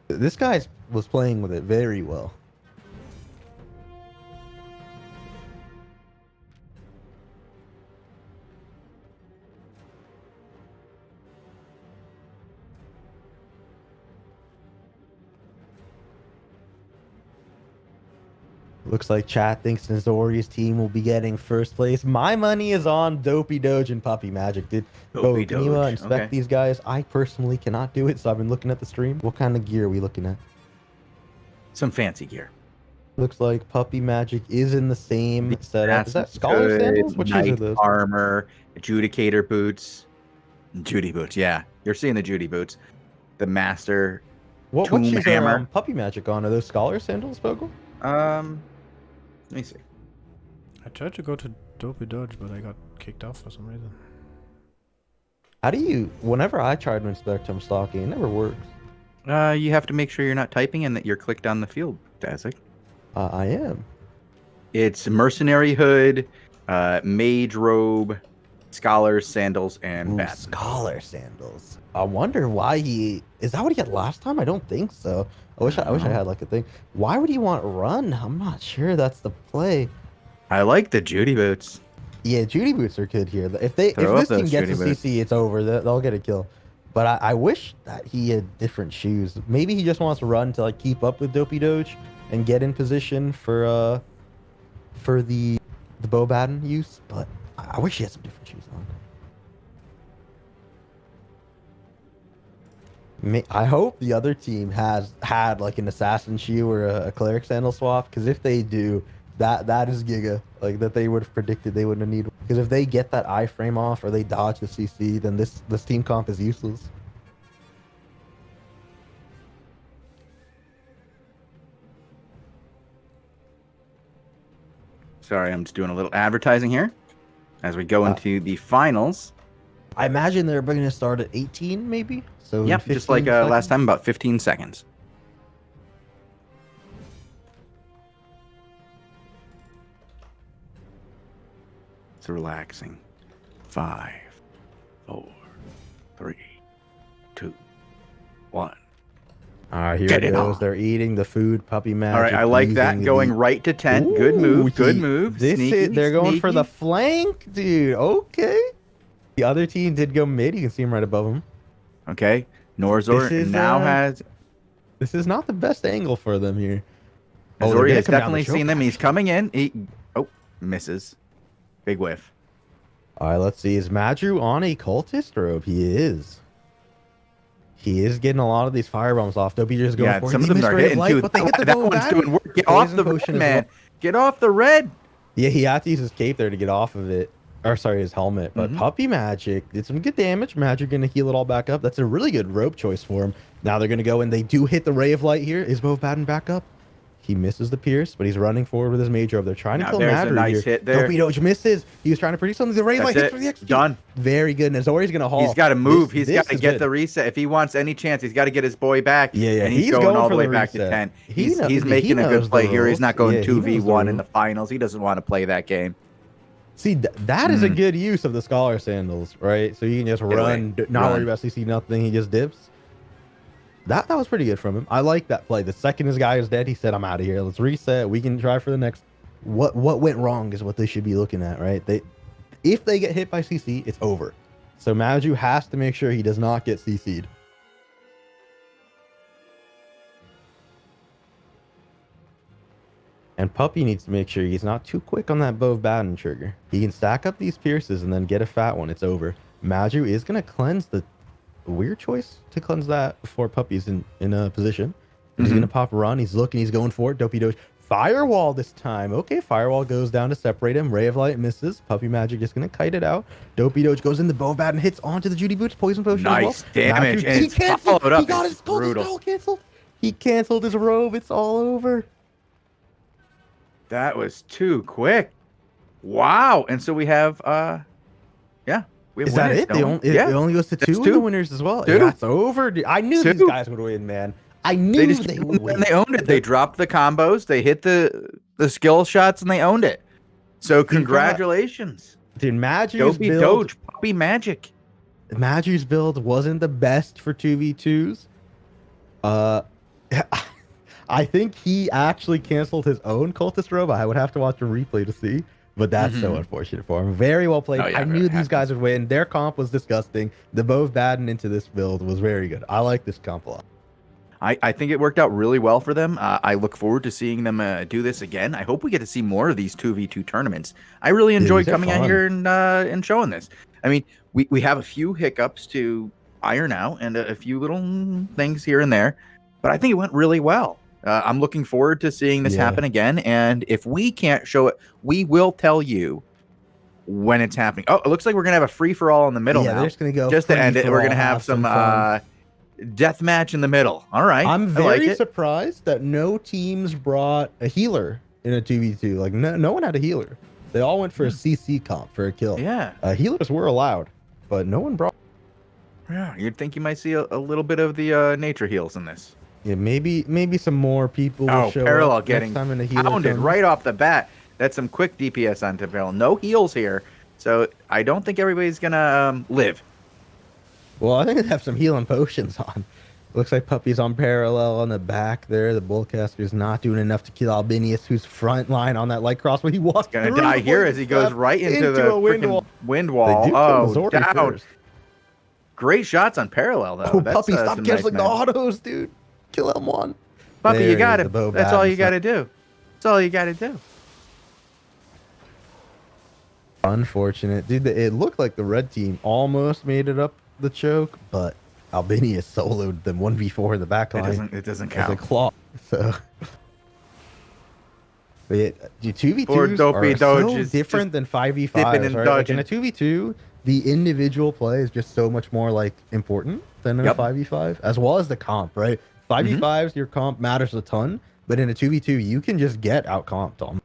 This guy was playing with it very well. Looks like chat thinks Nozori's team will be getting first place. My money is on Dopey Doge and Puppy Magic, dude. Bo, Dopey can you Doge, inspect okay. these guys? I personally cannot do it, so I've been looking at the stream. What kind of gear are we looking at? Some fancy gear. Looks like Puppy Magic is in the same setup. Is that That's Scholar good. Sandals? Which shoes are Knight those? armor, adjudicator boots, Judy boots. Yeah, you're seeing the Judy boots. The master. What Tomb shoes Hammer. are Puppy Magic on? Are those Scholar Sandals, Bogul? Let me see. I tried to go to Dopey Dodge, but I got kicked off for some reason. How do you... Whenever I try to inspect him stocking, it never works. You have to make sure you're not typing and that you're clicked on the field, Tazzik. I am. It's mercenary hood, mage robe, scholar sandals, and Ooh, bat. Scholar Sandals. I wonder why he... Is that what he had last time? I don't think so. I wish I had like a thing. Why would he want run? I'm not sure that's the play. I like the Judy boots. Yeah, Judy boots are good here. If this Throw up team those gets a Judy boots. CC, it's over. They'll get a kill. But I wish that he had different shoes. Maybe he just wants to run to like keep up with Dopey Doge and get in position for the Bo Baden use. But I wish he had some different shoes on. I hope the other team has had like an assassin shoe or a cleric sandal swap, because if they do, that is giga. Like that they would have predicted they wouldn't need. Because if they get that iframe off or they dodge the CC, then this team comp is useless. Sorry, I'm just doing a little advertising here as we go into the finals. I imagine they're going to start at 18, maybe. So in Yep, just like 15 last seconds? time, about 15 seconds. It's relaxing. 5, 4, 3, 2, 1. All right, here Get it it goes. on. They're eating the food, puppy magic. All right, I like that. using Going the- right to 10. Good move. Good Ooh, move. This Sneaky, is, they're going for the sneaky. flank, dude. Okay. The other team did go mid. You can see him right above him. Okay. Norzor This is, now has. This is not the best angle for them here. Norzor they're gonna has come down the definitely choke seen them. He's action. coming in. Oh, misses. Big whiff. All right, let's see. Is Madru on a cultist robe? He is. He is getting a lot of these fire bombs off. Dopey just going Yeah, for it. some of They them missed are Ray of hitting Light, too. but they hit the That bow one's battery. doing work. Get Poison off the potion red, as well. man. Get off the red. Yeah, he had to use his cape there to get off of it. Or sorry, his helmet. But Mhm. Puppy Magic did some good damage. Magic gonna heal it all back up. That's a really good rope choice for him. Now they're gonna go and they do hit the Ray of Light here. Is Bo Baden back up? He misses the pierce, but he's running forward with his mage robe. They're trying to Now kill there's a Madru nice here. hit there. Dopey Doge misses. He was trying to produce something. The Ray of Light That's hits it. for the execute. Done. Very good. Nazori's gonna haul. He's got to move. He's This got to is get good. the reset. If he wants any chance, he's got to get his boy back. Yeah, yeah. And he's going all for the way back to reset. 10. He He's knows making a good the play here. He's rules. not going Yeah, he knows the 2v1 in rules. the finals. He doesn't want to play that game. See, that is a good use of the Scholar Sandals, right? So you can just run, not worry about CC nothing. He just dips. That was pretty good from him. I like that play. The second his guy is dead, he said, "I'm out of here. Let's reset. We can try for the next." What went wrong is what they should be looking at, right? If they get hit by CC, it's over. So Maju has to make sure he does not get CC'd. And Puppy needs to make sure he's not too quick on that Bow of Baden trigger. He can stack up these pierces and then get a fat one. It's over. Maju is going to cleanse the weird choice to cleanse that before Puppy's in a position. He's going to pop a run. He's looking. He's going for it. Dopey Doge. Firewall this time. Okay, Firewall goes down to separate him. Ray of Light misses. Puppy Magic just going to kite it out. Dopey Doge goes in the Bow of Baden, hits onto the Judy Boots. Poison Potion Nice as well. damage. Maju, And he it's canceled. followed up. He got It's his gold brutal. spell canceled. He canceled his robe. It's all over. That was too quick. Wow. And so we have, we have Is that winners, it? don't we? It only goes to It's two of two. the winners as well. Two. Yeah, it's over. Dude. I knew these Two. guys would win, man. I knew They just they would win. and they owned it. They dropped the combos. They hit the skill shots and they owned it. So congratulations. Dude, Maju's Dopey build, Doge, Puppy Magic. Maju's build wasn't the best for 2v2s. I think he actually canceled his own cultist robe. I would have to watch a replay to see, but that's so unfortunate for him. Very well played. Oh, yeah, I knew these guys would win. Their comp was disgusting. The Bow of Baden into this build was very good. I like this comp a lot. I think it worked out really well for them. I look forward to seeing them do this again. I hope we get to see more of these 2v2 tournaments. I really enjoy these are coming out fun. here and showing this. I mean, we have a few hiccups to iron out and a few little things here and there, but I think it went really well. I'm looking forward to seeing this happen again. And if we can't show it, we will tell you when it's happening. Oh, it looks like we're going to have a free-for-all in the middle now. They're just going to go Just to end it, we're going to free-for-all, have some fun. death match in the middle. All right. I'm I like very it. surprised that no teams brought a healer in a 2v2. Like, no one had a healer. They all went for a CC comp for a kill. Yeah. Healers were allowed, but no one brought. Yeah, you'd think you might see a little bit of the nature heals in this. Yeah, maybe some more people will show Parallel up getting next time in the healer pounded comes. right off the bat. That's some quick DPS onto Parallel. No heals here, so I don't think everybody's gonna live. Well, I think they have some healing potions on. Looks like Puppy's on Parallel on the back there. The Bullcaster's not doing enough to kill Albinius, who's front line on that light cross, but he walks Gonna through die the here poison as he goes staff right into the a wind freaking wall. wind They wall. do kill Oh, Zordi down. first. Great shots on Parallel though. Oh, That's, Puppy, stop some canceling nice the match. autos, dude. Kill M1. Puppy, There you got is it. the Bow That's all Baden you got to do. That's all you got to do. Unfortunate. Dude, it looked like the red team almost made it up the choke, but Albinius soloed them 1v4 in the back line. It doesn't as a count. claw. So, but yeah, dude, Poor 2v2s Dopey are Doge so is different than dipping 5v5s, and right? Like in dodging. a 2v2, the individual play is just so much more like important than in Yep. a 5v5, as well as the comp, right? 5v5s, your comp matters a ton, but in a 2v2, you can just get out comped on.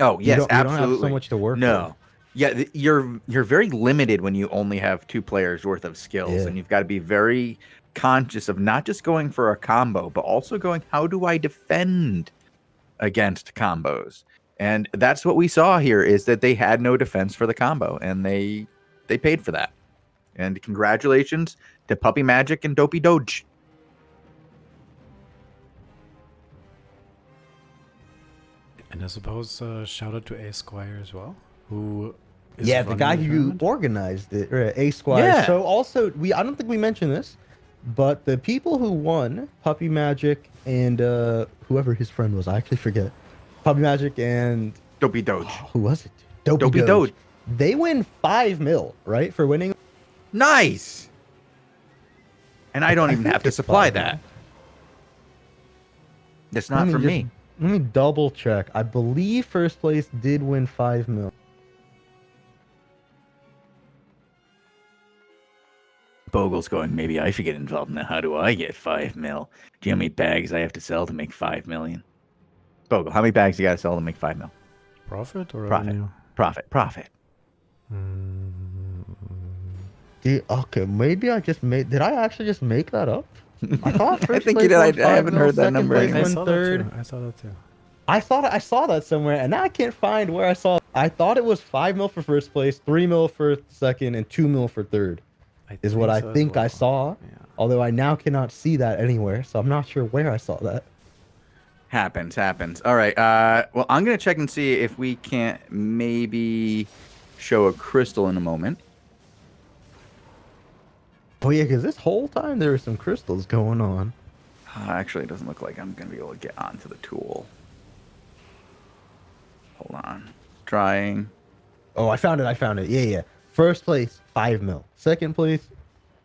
Oh yes, you don't absolutely. have so much to work No. with. Yeah, you're very limited when you only have two players worth of skills, Yeah. and you've got to be very conscious of not just going for a combo, but also going, how do I defend against combos? And that's what we saw here, is that they had no defense for the combo, and they paid for that. And congratulations to Puppy Magic and Dopey Doge. And I suppose shout out to A Squire as well, who is Yeah, the running guy who tournament. organized it, A Squire. Yeah. So also, I don't think we mentioned this, but the people who won, Puppy Magic and whoever his friend was, I actually forget. Puppy Magic and Dopey Doge. who was it? Dopey Doge. They win 5 mil, right, for winning. Nice. And I don't even think have to it's supply 5 mil. that. That's not for me. Let me double check. I believe first place did win 5 mil. Bogul's going, maybe I should get involved in that. How do I get 5 mil? Do you know how many bags I have to sell to make 5 million? Bogul, how many bags you got to sell to make 5 mil? Profit or Profit. revenue? Profit. Okay, maybe I just made. Did I actually just make that up? I thought I first think place you did. won I 5 haven't mil, heard that second number place anywhere. won third. I saw that too. I thought I saw that somewhere, and now I can't find where I saw it. I thought it was 5 mil for first place, 3 mil for second, and 2 mil for third. Is what I so as think I well. saw. Yeah. Although I now cannot see that anywhere, so I'm not sure where I saw that. Happens. All right. Well, I'm going to check and see if we can't maybe show a crystal in a moment. Oh yeah, because this whole time there were some crystals going on. Actually, it doesn't look like I'm going to be able to get onto the tool. Hold on. Trying. Oh, I found it. Yeah. First place, 5 mil. Second place,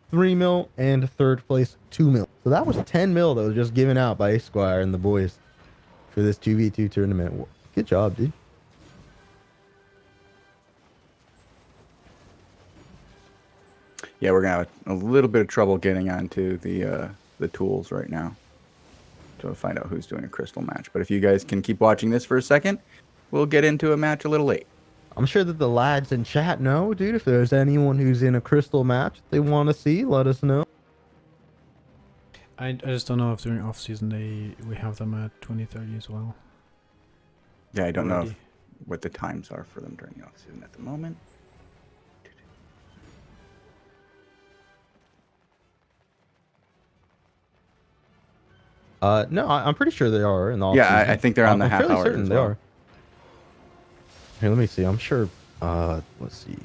3 mil. And third place, 2 mil. So that was 10 mil that was just given out by Esquire and the boys for this 2v2 tournament. Good job, dude. Yeah, we're going to have a little bit of trouble getting onto the tools right now to find out who's doing a crystal match. But if you guys can keep watching this for a second, we'll get into a match a little late. I'm sure that the lads in chat know, dude. If there's anyone who's in a crystal match they want to see, let us know. I just don't know if during off season we have them at 2030 as well. Yeah, I don't know Already. what the times are for them during the off-season at the moment. No, I'm pretty sure they are in the Yeah, off-season. I think they're on the I'm half fairly hours certain as they well. are. Here, let me see. I'm sure. Let's see.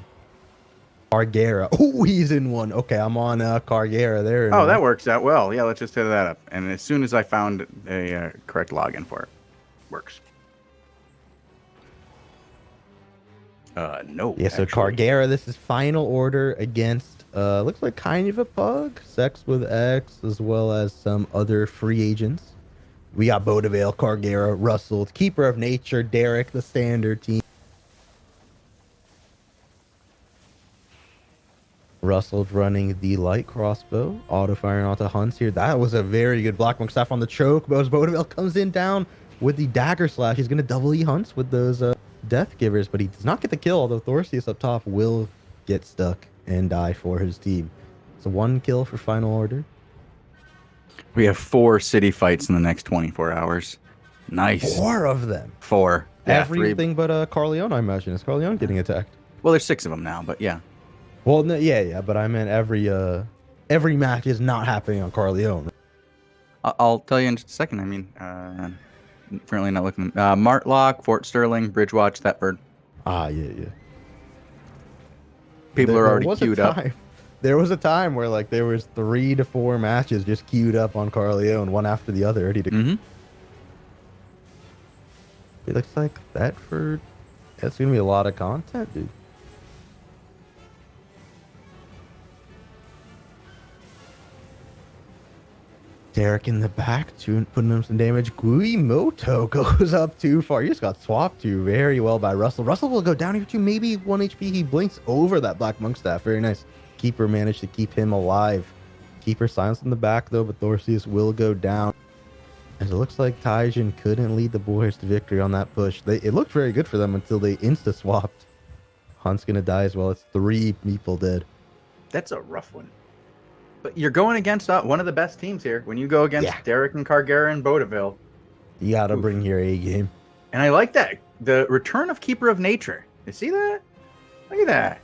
Cargera. Oh, he's in one. Okay, I'm on Cargera there. Oh, that works out well. Yeah, let's just hit that up. And as soon as I found a correct login for it, works. No. Yeah, so actually. Cargera, this is final order against looks like kind of a pug, Sex with X, as well as some other free agents. We got Bodavale, Cargera, Russell, Keeper of Nature, Derek, the standard team. Russell's running the light crossbow, auto firing onto Hunts here. That was a very good Black Monk staff on the choke. But as Bodavale comes in down with the dagger slash, he's going to double E Hunts with those death givers, but he does not get the kill, although Thorsius up top will get stuck and die for his team. So 1 kill for final order. We have 4 city fights in the next 24 hours. Nice. 4 of them. 4. Yeah, 3. Everything but Carleone, I imagine. Is Carleone getting attacked? Well, there's 6 of them now, but yeah. Well, no, yeah, but I meant every match is not happening on Carleone. I'll tell you in just a second. I mean, currently not looking. Martlock, Fort Sterling, Bridgewatch, Thetford. Ah, yeah. People are There already was a queued up. time- There was a time where like there was 3 to 4 matches just queued up on Carleone, one after the other, ready to. Mm-hmm. It looks like Thetford. That's gonna be a lot of content, dude. Derek in the back, putting him some damage. Guimoto goes up too far. He just got swapped to very well by Russell. Russell will go down here too, maybe 1 HP. He blinks over that Black Monk staff. Very nice. Keeper managed to keep him alive. Keeper silenced in the back though, but Thorsius will go down. As it looks like Taijin couldn't lead the boys to victory on that push. It looked very good for them until they insta-swapped. Hunt's gonna die as well. It's 3 people dead. That's a rough one. But you're going against one of the best teams here. When you go against Derek and Cargera and Bodaville. You gotta Oof. bring your A game. And I like that. The return of Keeper of Nature. You see that? Look at that.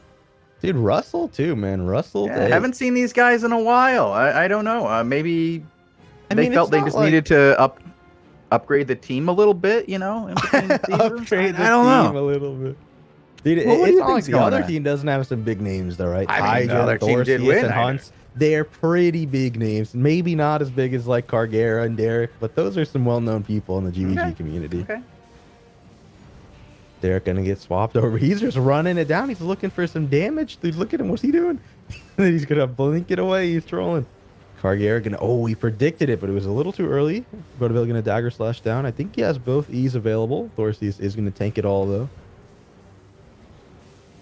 Dude, Russell too, man. Russell. Yeah, I haven't seen these guys in a while. I don't know. Maybe they mean, felt it's they not just like- needed to upgrade the team a little bit, you know? In between seasons. Upgrade the I don't team know. a little bit. Dude, Well, what do it's you not like think's the going other on? team doesn't have some big names, though, right? I mean, the other team did Thorsius, win, and I know. Hunts. They're pretty big names. Maybe not as big as like Cargera and Derek, but those are some well-known people in the GVG Okay. community. Okay. Derek gonna get swapped over. He's just running it down. He's looking for some damage. Dude, look at him. What's he doing? He's gonna blink it away. He's trolling. Cargera gonna. Oh, he predicted it, but it was a little too early. Bodeville gonna dagger slash down. I think he has both E's available. Thorsius is gonna tank it all though.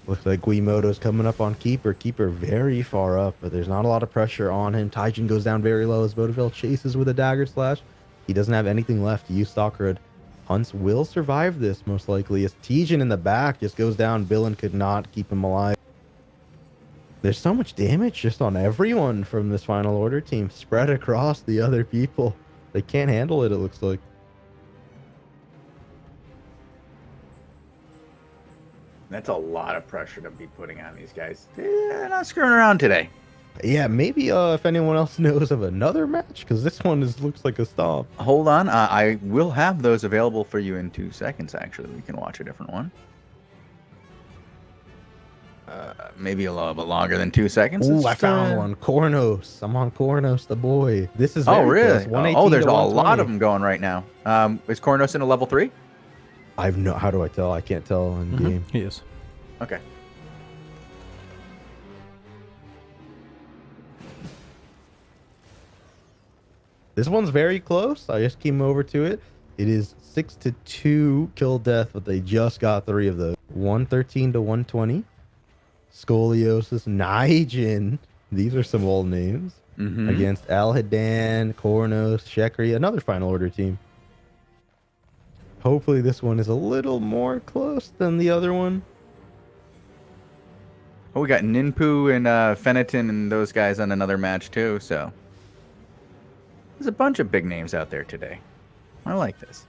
Looks like Guimoto's coming up on Keeper. Keeper very far up, but there's not a lot of pressure on him. Taijin goes down very low as Bodeville chases with a dagger slash. He doesn't have anything left to use Stalker. Hunts will survive this most likely as Taijin in the back just goes down. Billin could not keep him alive. There's so much damage just on everyone from this Final Order team spread across the other people. They can't handle it, it looks like. That's a lot of pressure to be putting on these guys. They're not screwing around today. Yeah, maybe if anyone else knows of another match, because this one looks like a stomp. Hold on. I will have those available for you in 2 seconds, actually. We can watch a different one. Maybe a little bit longer than 2 seconds. Ooh, I found one. Kornos. I'm on Kornos, the boy. This is Oh, very really? close. 118 Oh, there's to a lot 120. of them going right now. Is Kornos in a level 3? I've no. How do I tell? I can't tell in game. He is. Okay. This one's very close. I just came over to it. It is 6-2 kill death, but they just got 3 of those. 113 to 120. Scoliosis, Nijin. These are some old names. Mm-hmm. Against Alhadan, Kornos, Shekri, another Final Order team. Hopefully this one is a little more close than the other one. Oh, we got Ninpu and Fenneton and those guys on another match too. So there's a bunch of big names out there today. I like this.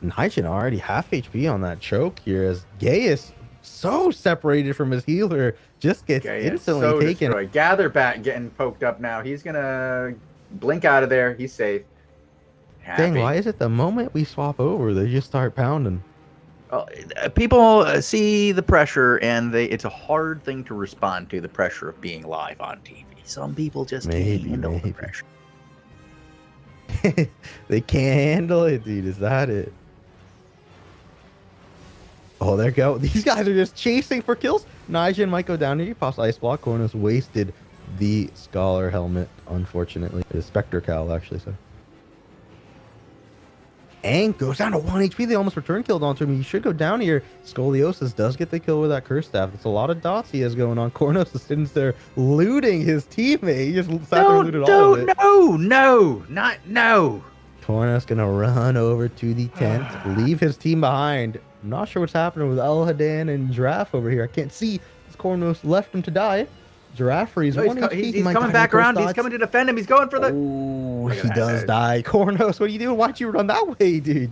Nijin already half HP on that choke here as Gaius, so separated from his healer, just gets instantly taken. Destroyed. Gather Bat getting poked up now. He's gonna blink out of there. He's safe. Dang, why is it the moment we swap over, they just start pounding? People see the pressure, and it's a hard thing to respond to, the pressure of being live on TV. Some people just can't handle the pressure. They can't handle it, dude. Is that it? Oh, there go. These guys are just chasing for kills. Nijin might go down here. He pops Ice Block. Kornos wasted the Scholar helmet, unfortunately. The Spectre Cowl, actually, so. And goes down to 1 HP. They almost return killed onto him. He should go down here. Scoliosis does get the kill with that curse staff. It's a lot of dots he has going on. Kornos is sitting there looting his teammate. He just sat there and looted all of it. No. Kornos gonna run over to the tent, leave his team behind. I'm not sure what's happening with Alhadan and Giraffe over here. I can't see. Kornos left him to die. Giraffe freeze. No, he's coming back around. He's coming to defend him. He's going for the. Oh, he does die. Kornos, what are you doing? Why'd you run that way, dude?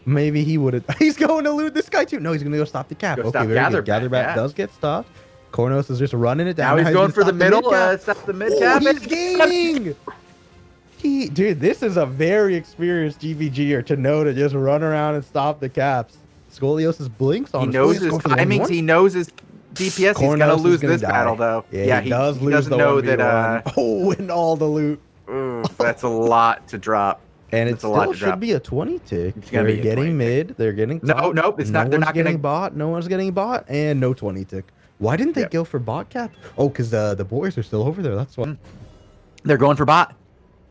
Maybe he would have. He's going to loot this guy too. No, he's gonna go stop the cap. Okay, very good. Gatherbat does get stopped. Kornos is just running it down. Now he's going for the middle. Stop the mid cap. He's gaining. Dude, this is a very experienced GVGer to know to just run around and stop the caps. Scoliosis blinks on him. He knows his timings. He knows his DPS. He's gonna lose this battle though. Yeah, he does lose doesn't the know 1v1. that. And all the loot. Ooh, that's a lot to drop. And it still should be a 20 tick. They're getting mid. They're getting top. No, it's not. They're not getting bot. No one's getting bot, and no 20 tick. Why didn't they go for bot cap? Oh, because the boys are still over there. That's why. They're going for bot,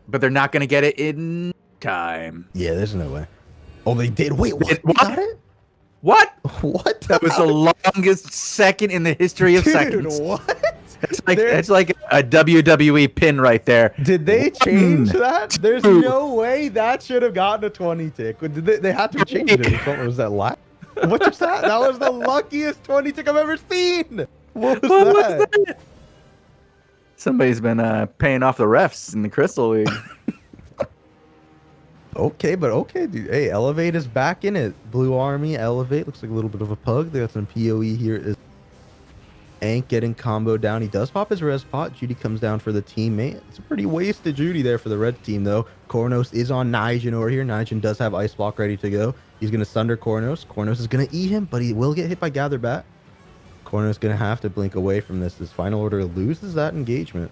but they're not going to get it in time. Yeah, there's no way. Oh, they did. Wait, what? What? Got it? What? What? That was the longest second in the history of seconds. What? It's like a WWE pin right there. Did they change that? There's no way that should have gotten a 20 tick. They had to change it. What was that? What was that? That was the luckiest 20 tick I've ever seen. What was that? Somebody's been paying off the refs in the Crystal League. Okay, but okay, dude. Hey, Elevate is back in it. Blue Army, Elevate. Looks like a little bit of a pug. They got some PoE here. Is Ank getting combo down. He does pop his res pot. Judy comes down for the teammate. It's a pretty wasted Judy there for the red team, though. Kornos is on Nijin over here. Nijin does have Ice Block ready to go. He's going to Sunder Kornos. Kornos is going to eat him, but he will get hit by Gather Bat. Kornos is going to have to blink away from this. His Final Order loses that engagement.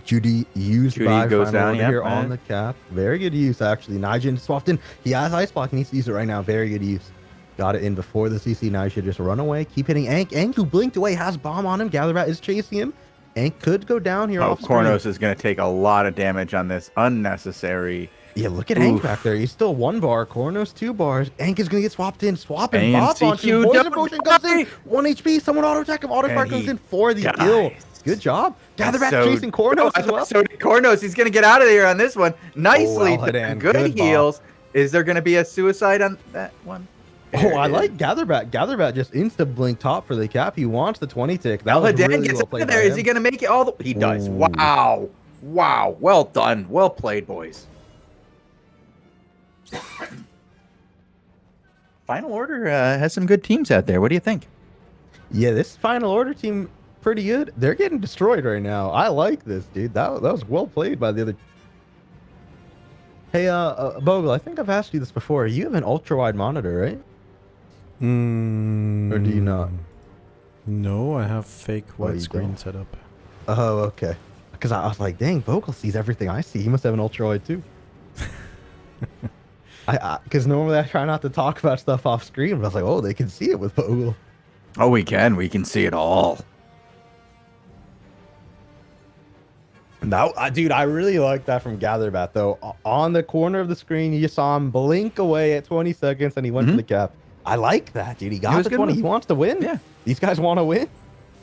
Judy used by goes Final down, Order yep, here right. on the cap. Very good use, actually. Nijin swapped in. He has Ice Block. He needs to use it right now. Very good use. Got it in before the CC. Now he should just run away. Keep hitting Ank. Ank, who blinked away, has bomb on him. Gatherbat is chasing him. Ank could go down here. Oh, Off screen. Kornos is going to take a lot of damage on this unnecessary. Yeah, look at Ank back there. He's still 1 bar. Kornos 2 bars. Ank is going to get swapped in. Swap and bop onto Poison Potion comes in. 1 HP. Someone auto attack him. Auto fire comes in for the kill. Good job. Gatherbat chasing Kornos as well. So did Kornos. He's going to get out of here on this one. Nicely. Alhadan, Good heals. Bop. Is there going to be a suicide on that one? Oh, I like Gatherbat. Gatherbat just insta blink top for the cap. He wants the 20 tick. That was really gets well played there. Is he going to make it all the... He does. Ooh. Wow. Wow. Well done. Well played, boys. Final Order has some good teams out there. What do you think? Yeah, this Final Order team, pretty good. They're getting destroyed right now. I like this, dude. That was well played by the other... Hey, Bogul, I think I've asked you this before. You have an ultra-wide monitor, right? Or do you not? No, I have fake you widescreen don't? set up. Oh, okay. Because I was like, dang, Bogul sees everything I see. He must have an ultra-wide too. Because normally I try not to talk about stuff off screen, but I was like, oh, they can see it with Bogul. Oh, we can. We can see it all. No, dude, I really like that from Gatherbat, though. On the corner of the screen, you saw him blink away at 20 seconds, and he went to the cap. I like that, dude. He got the 20. He wants to win. Yeah. These guys want to win.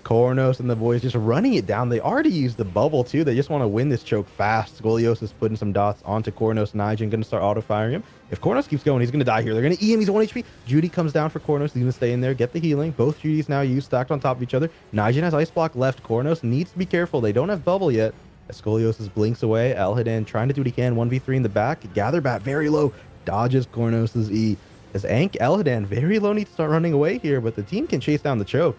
Kornos and the boys just running it down. They already used the bubble, too. They just want to win this choke fast. Scoliosis is putting some dots onto Kornos. Nijin going to start auto-firing him. If Kornos keeps going, he's going to die here. They're going to eat him. He's 1 HP. Judy comes down for Kornos. He's going to stay in there, get the healing. Both Judys now used stacked on top of each other. Nijin has Ice Block left. Kornos needs to be careful. They don't have bubble yet. Scoliosis blinks away. Alhadan trying to do what he can. 1v3 in the back. Gatherbat very low. Dodges Kornos' E. As Ank, Alhadan very low, needs to start running away here, but the team can chase down the choke.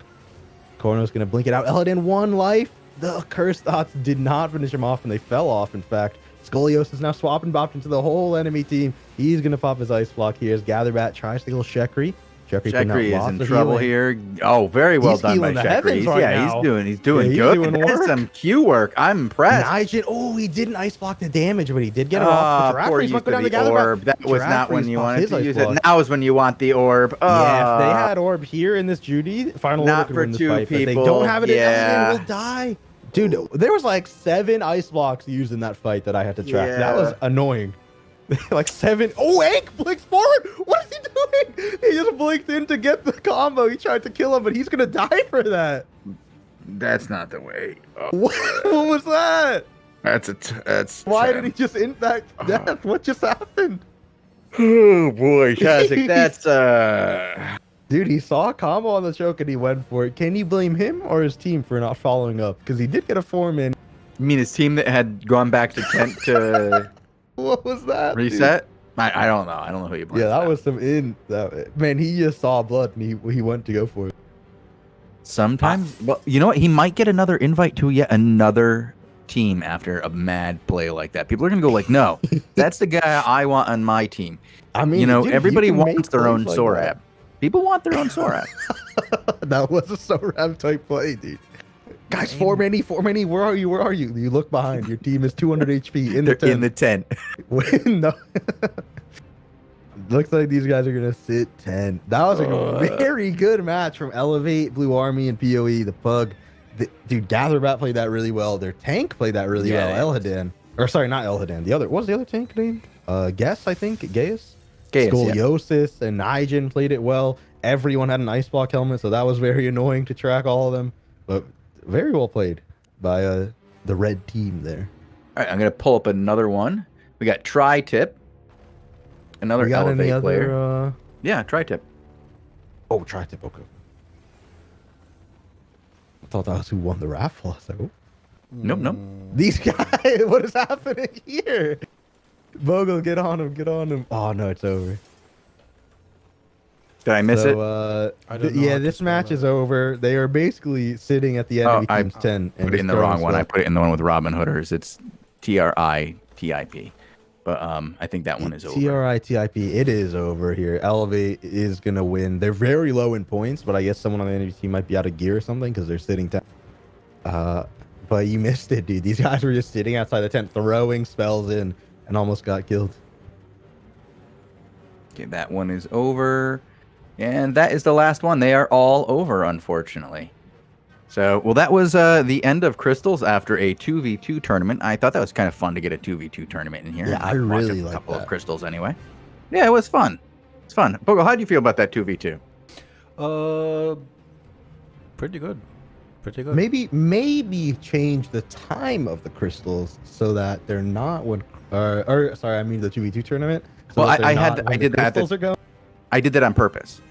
Kornos going to blink it out. Alhadan 1 life. The curse dots did not finish him off, and they fell off, in fact. Scoliosis now swapping bopped into the whole enemy team. He's going to pop his Ice Block here as Gatherbat tries to kill Shekri. Shekri is in trouble here. Oh, very well done by Shekri. He's doing good. That's some Q work. I'm impressed. Nijin, oh, he didn't Ice Block the damage, but he did get it off. Poor use of the orb. That was not when you wanted to use it. Now is when you want the orb. Yeah, if they had orb here in this Judy, Final Order could win this fight, but they don't have it. Yeah, will die. Dude, there was like 7 Ice Blocks used in that fight that I had to track. That was annoying. Like 7. Oh, Ank blinks forward. What is he doing? He just blinked in to get the combo. He tried to kill him, but he's gonna die for that. That's not the way. Oh. What was that? That's. Why did he just impact death? What just happened? Oh boy, Tazzik, that's Dude, he saw a combo on the choke and he went for it. Can you blame him or his team for not following up? Because he did get a 4-man. You mean his team that had gone back to 10 to what was that? Reset? I don't know. I don't know who you blame. Yeah, that was some man, he just saw blood and he went to go for it. Sometimes, well, you know what? He might get another invite to yet another team after a mad play like that. People are gonna go like, no, that's the guy I want on my team. I mean, you know, dude, everybody wants their own like Sorab. People want their own Sorab. That was a Sorab type play, dude. Guys, 4 many. Where are you? You look behind. Your team is 200 HP in the tent. In the tent. No. Looks like these guys are gonna sit 10. That was a very good match from Elevate, Blue Army, and PoE. The Pug, dude, Gatherbat played that really well. Their tank played that really well. Elhadan, or sorry, not Elhadan. What was the other tank named? Guess, I think. Gaius. Scoliosis and Nijin played it well. Everyone had an Ice Block helmet, so that was very annoying to track all of them. But very well played by the red team there. All right, I'm gonna pull up another one. We got Tri-Tip, another Elevate player. Yeah, Tri-Tip. Oh, Tri-Tip. Okay. I thought that was who won the raffle. I was like, oh. Nope. These guys, what is happening here? Bogul, get on him. Oh no, it's over. Did I miss it? I don't know Yeah, how to this spell match is that. over. They are basically sitting at the enemy I team's 10. put it in the wrong one. I put it in the one with Robin Hooders. It's TRITIP. But I think that one is over. TRITIP. It is over here. Elevate is gonna win. They're very low in points, but I guess someone on the enemy team might be out of gear or something because they're sitting 10. But you missed it, dude. These guys were just sitting outside the tent, throwing spells in, and almost got killed. Okay, that one is over. And that is the last one. They are all over, unfortunately. So, well, that was the end of Crystals after a 2v2 tournament. I thought that was kind of fun to get a 2v2 tournament in here. Yeah, I Watch really a like couple that. of Crystals anyway. Yeah, it was fun. It's fun. Bogul, how do you feel about that 2v2? Pretty good. Pretty good. Maybe change the time of the crystals so that they're not when or sorry, I mean the 2v2 tournament. So Well, that they're I not had when I the did that. crystals are going. I did that on purpose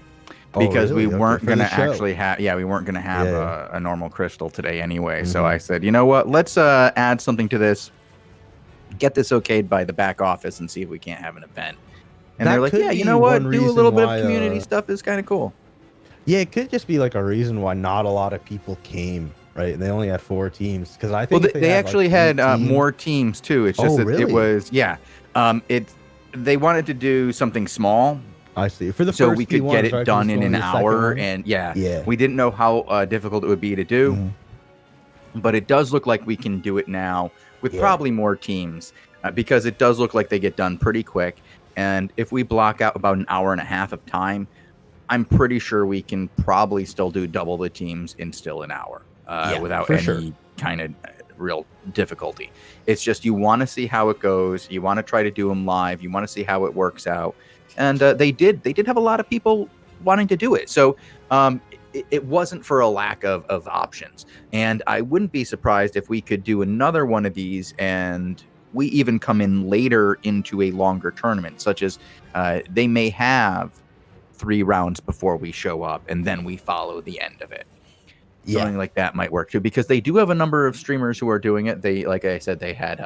because really? we Okay, weren't for going the to show. actually have. Yeah, we weren't going to have Yeah. a normal crystal today anyway. So Mhm. I said, you know what? Let's add something to this. Get this okayed by the back office and see if we can't have an event. And That they're like, could yeah, you be know what? one Do a reason little bit why, of community stuff is kind of cool. Yeah, it could just be like a reason why not a lot of people came. Right? They only had 4 teams because I think Well, if they had, actually like, had 8 teams- more teams too. It's just Oh, that really? it was they wanted to do something small I see. For the so first we few could get ones, it right? 'Cause done it's in an only the second hour. one. And Yeah. we didn't know how difficult it would be to do. Mhm. But it does look like we can do it now with Yeah. probably more teams because it does look like they get done pretty quick. And if we block out about an hour and a half of time, I'm pretty sure we can probably still do double the teams in still an hour without for any sure. kind of real difficulty. It's just you want to see how it goes. You want to try to do them live. You want to see how it works out. And they did have a lot of people wanting to do it. So it wasn't for a lack of options. And I wouldn't be surprised if we could do another one of these and we even come in later into a longer tournament, such as they may have 3 rounds before we show up and then we follow the end of it. Yeah. Something like that might work too, because they do have a number of streamers who are doing it. They, like I said, they had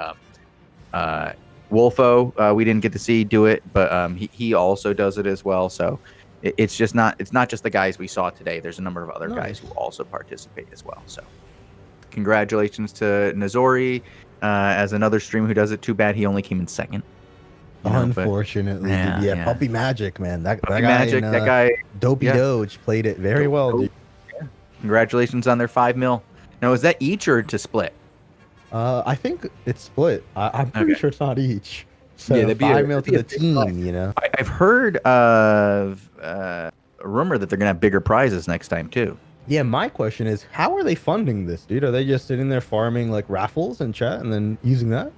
Wolfo. We didn't get to see do it, but he also does it as well. So it's not just the guys we saw today. There's a number of other guys who also participate as well. So congratulations to Nazori as another streamer who does it. Too bad he only came in second. Unfortunately, yeah, dude. yeah. Puppy Magic, man. That Puppy guy Magic, in, that guy. Dopey yeah. Doge played it very well, dude. Yeah. Congratulations on their 5 mil. Now, is that each or to split? I think it's split. I'm pretty sure it's not each. So Yeah, that'd be 5 mil that'd to be the a big prize. team, you know. I've heard of a rumor that they're gonna have bigger prizes next time too. Yeah, my question is, how are they funding this, dude? Are they just sitting there farming like raffles and chat and then using that?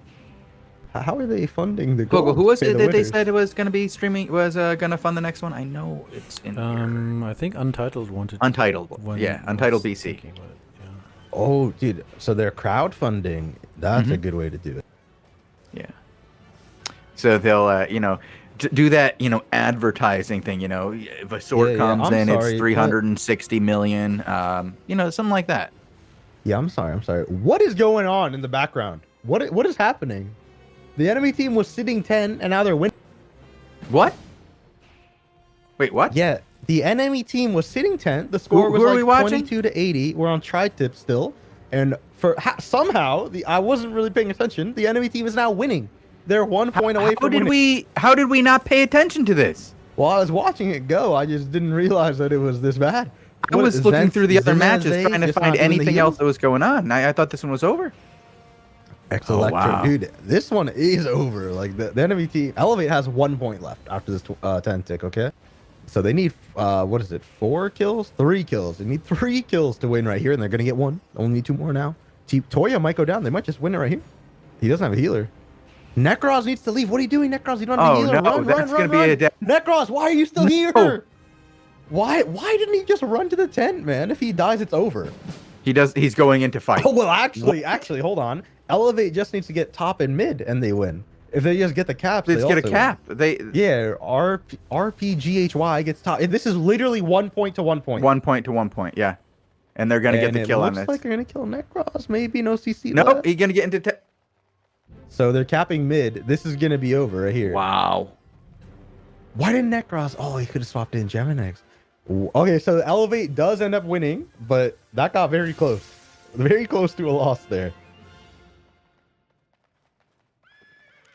How are they funding the Bogul, gold who to was pay it the that they winners? said it was gonna be streaming? Was gonna fund the next one? I know it's in here. I think Untitled wanted. Untitled. one Yeah, was Untitled BC. thinking about it, yeah. Oh, dude. So they're crowdfunding. That's a good way to do it. Yeah. So they'll do that advertising thing. If a sword Yeah, comes I'm in, sorry, it's 360 million. Something like that. Yeah, I'm sorry. What is going on in the background? What is happening? The enemy team was sitting 10 and now they're winning. What? Wait, what? Yeah, the enemy team was sitting 10. The score Who was are we like watching? 22 to 80. We're on tri-tip still. And somehow, I wasn't really paying attention. The enemy team is now winning. They're 1 point away from winning. How did we not pay attention to this? While I was watching it go, I just didn't realize that it was this bad. I was looking through the other matches Zenze trying to just find not doing the anything heal? else that was going on. I thought this one was over. Electro, wow. dude, this one is over. Like the enemy team, Elevate has 1 point left after this 10 tick. Okay, so they need 4 kills, 3 kills. They need 3 kills to win right here, and they're gonna get 1. Only need 2 more now. Toya might go down. They might just win it right here. He doesn't have a healer. Necros needs to leave. What are you doing, Necros? You don't have a healer. No, that's gonna be a death. Necros, why are you still No. here? Why didn't he just run to the tent, man? If he dies, it's over. He's going into fight. Oh well, actually, hold on. Elevate just needs to get top and mid, and they win. If they just get the caps, Let's they get a also cap. win. Yeah, RPGHY gets top. This is literally 1 point to 1 point. 1 point to 1 point. Yeah. and they're gonna get And the it kill on looks this. like they're gonna kill Necros. Maybe no CC Nope, left. he's gonna get into. So they're capping mid. This is gonna be over right here. Wow. Why didn't Necros? Oh, he could have swapped in Geminex. Okay, so Elevate does end up winning, but that got very close. Very close to a loss there.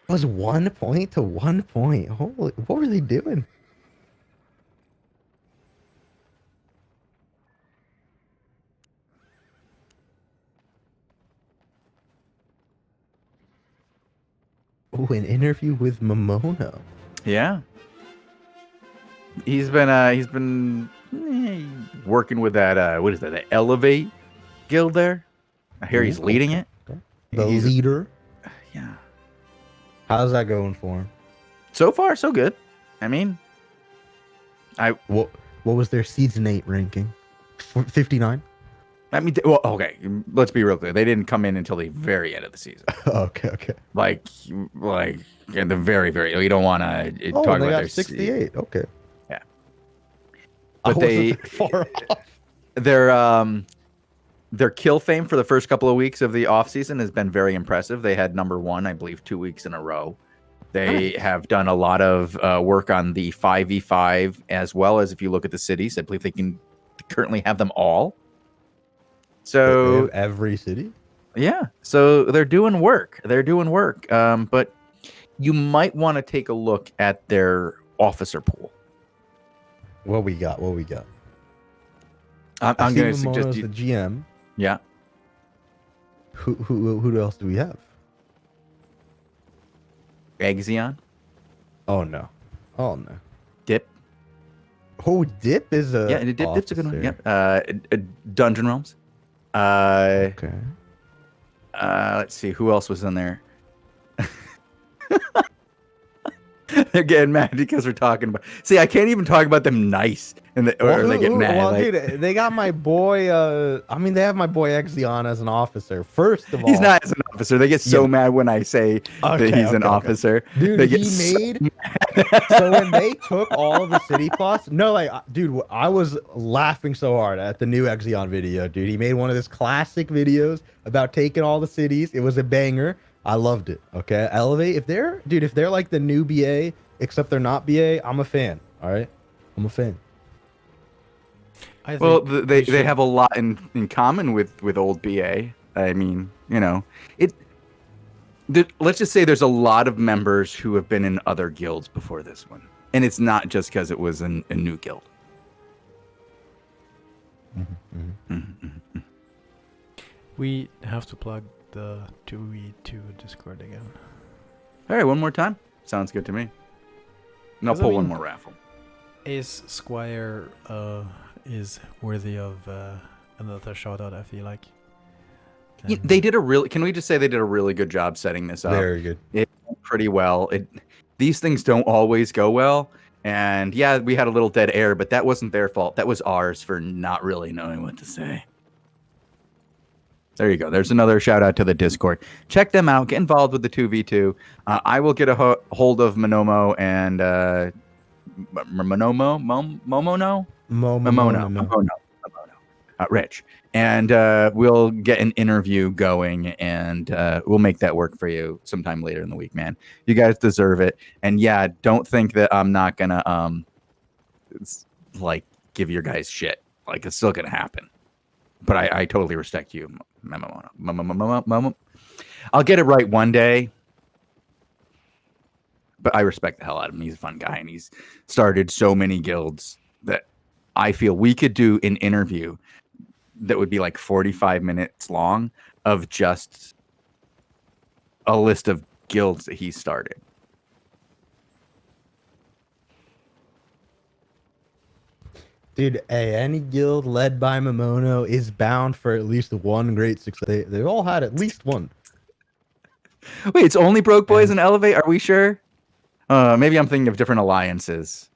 It was 1 point to 1 point. Holy, what were they doing? Oh, an interview with Momono. Yeah. He's been working with that what is that, the Elevate guild there. I hear he's leading it. The He's- leader. Yeah. How's that going for him? So far, so good. I mean, What was their season 8 ranking? 59? well, okay, let's be real clear. They didn't come in until the very end of the season. Okay. Like at the very, very. You don't want to Oh, talk they about got their 68. Okay. Yeah. I But wasn't that far off. their kill fame for the first couple of weeks of the off season has been very impressive. They had number 1, I believe, 2 weeks in a row. They have done a lot of work on the 5v5, as well as if you look at the cities, I believe they can currently have them all. They So have every city. yeah, so they're doing work. But you might want to take a look at their officer pool. What we got? I'm I see going to Momono's suggest you. the GM. Yeah, Who else do we have? Exion, Oh no. Dip. Oh, Dip is a Yeah, Dip's a good one. officer. Yep. Dungeon Realms. Okay. Let's see who else was in there. They're getting mad because we're talking about. See, I can't even talk about them nice, or they get mad. Well, like, dude, they got my boy. They have my boy Exion as an officer. First of all, he's not as an officer. They get so mad when I say that he's an officer. Dude, They he get so made. So when they took all of the city plots, no, like, dude, I was laughing so hard at the new Exion video, dude. He made one of his classic videos about taking all the cities. It was a banger. I loved it. Okay, Elevate. If they're like the new BA, except they're not BA, I'm a fan. All right, I'm a fan. I think Well, we they should- have a lot in common with old BA. I mean, let's just say there's a lot of members who have been in other guilds before this one, and it's not just because it was a new guild. We have to plug the 2v2 Discord again. All right, one more time. Sounds good to me. And I'll 'Cause I pull one mean- more raffle. Ace Squire is worthy of another shout out, I feel like. They did can we just say they did a really good job setting this up? Very good. It went pretty well. These things don't always go well. And yeah, we had a little dead air, but that wasn't their fault. That was ours for not really knowing what to say. There you go. There's another shout out to the Discord. Check them out. Get involved with the 2v2. I will get a hold of Momono and Momono. Rich. And we'll get an interview going, and we'll make that work for you sometime later in the week, man. You guys deserve it. And yeah, don't think that I'm not gonna give your guys shit. Like, it's still gonna happen. But I totally respect you, Momo. I'll get it right one day. But I respect the hell out of him. He's a fun guy, and he's started so many guilds that I feel we could do an interview that would be like 45 minutes long of just a list of guilds that he started. Dude, any guild led by Momono is bound for at least one great success. They've all had at least one. Wait, it's only Broke Boys and Elevate? Are we sure? Maybe I'm thinking of different alliances.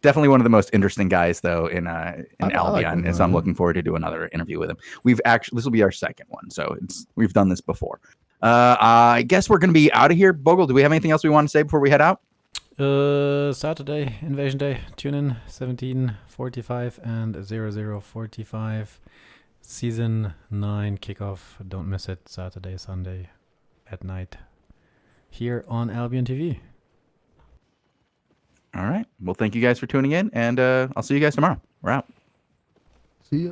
Definitely one of the most interesting guys, though, in Albion. Like so I'm looking forward to do another interview with him. This will be our second one, so we've done this before. I guess we're going to be out of here. Bogul, do we have anything else we want to say before we head out? Saturday, Invasion Day. Tune in 17:45 and 00:45. Season 9 kickoff. Don't miss it. Saturday, Sunday at night here on Albion TV. All right. Well, thank you guys for tuning in, and I'll see you guys tomorrow. We're out. See ya.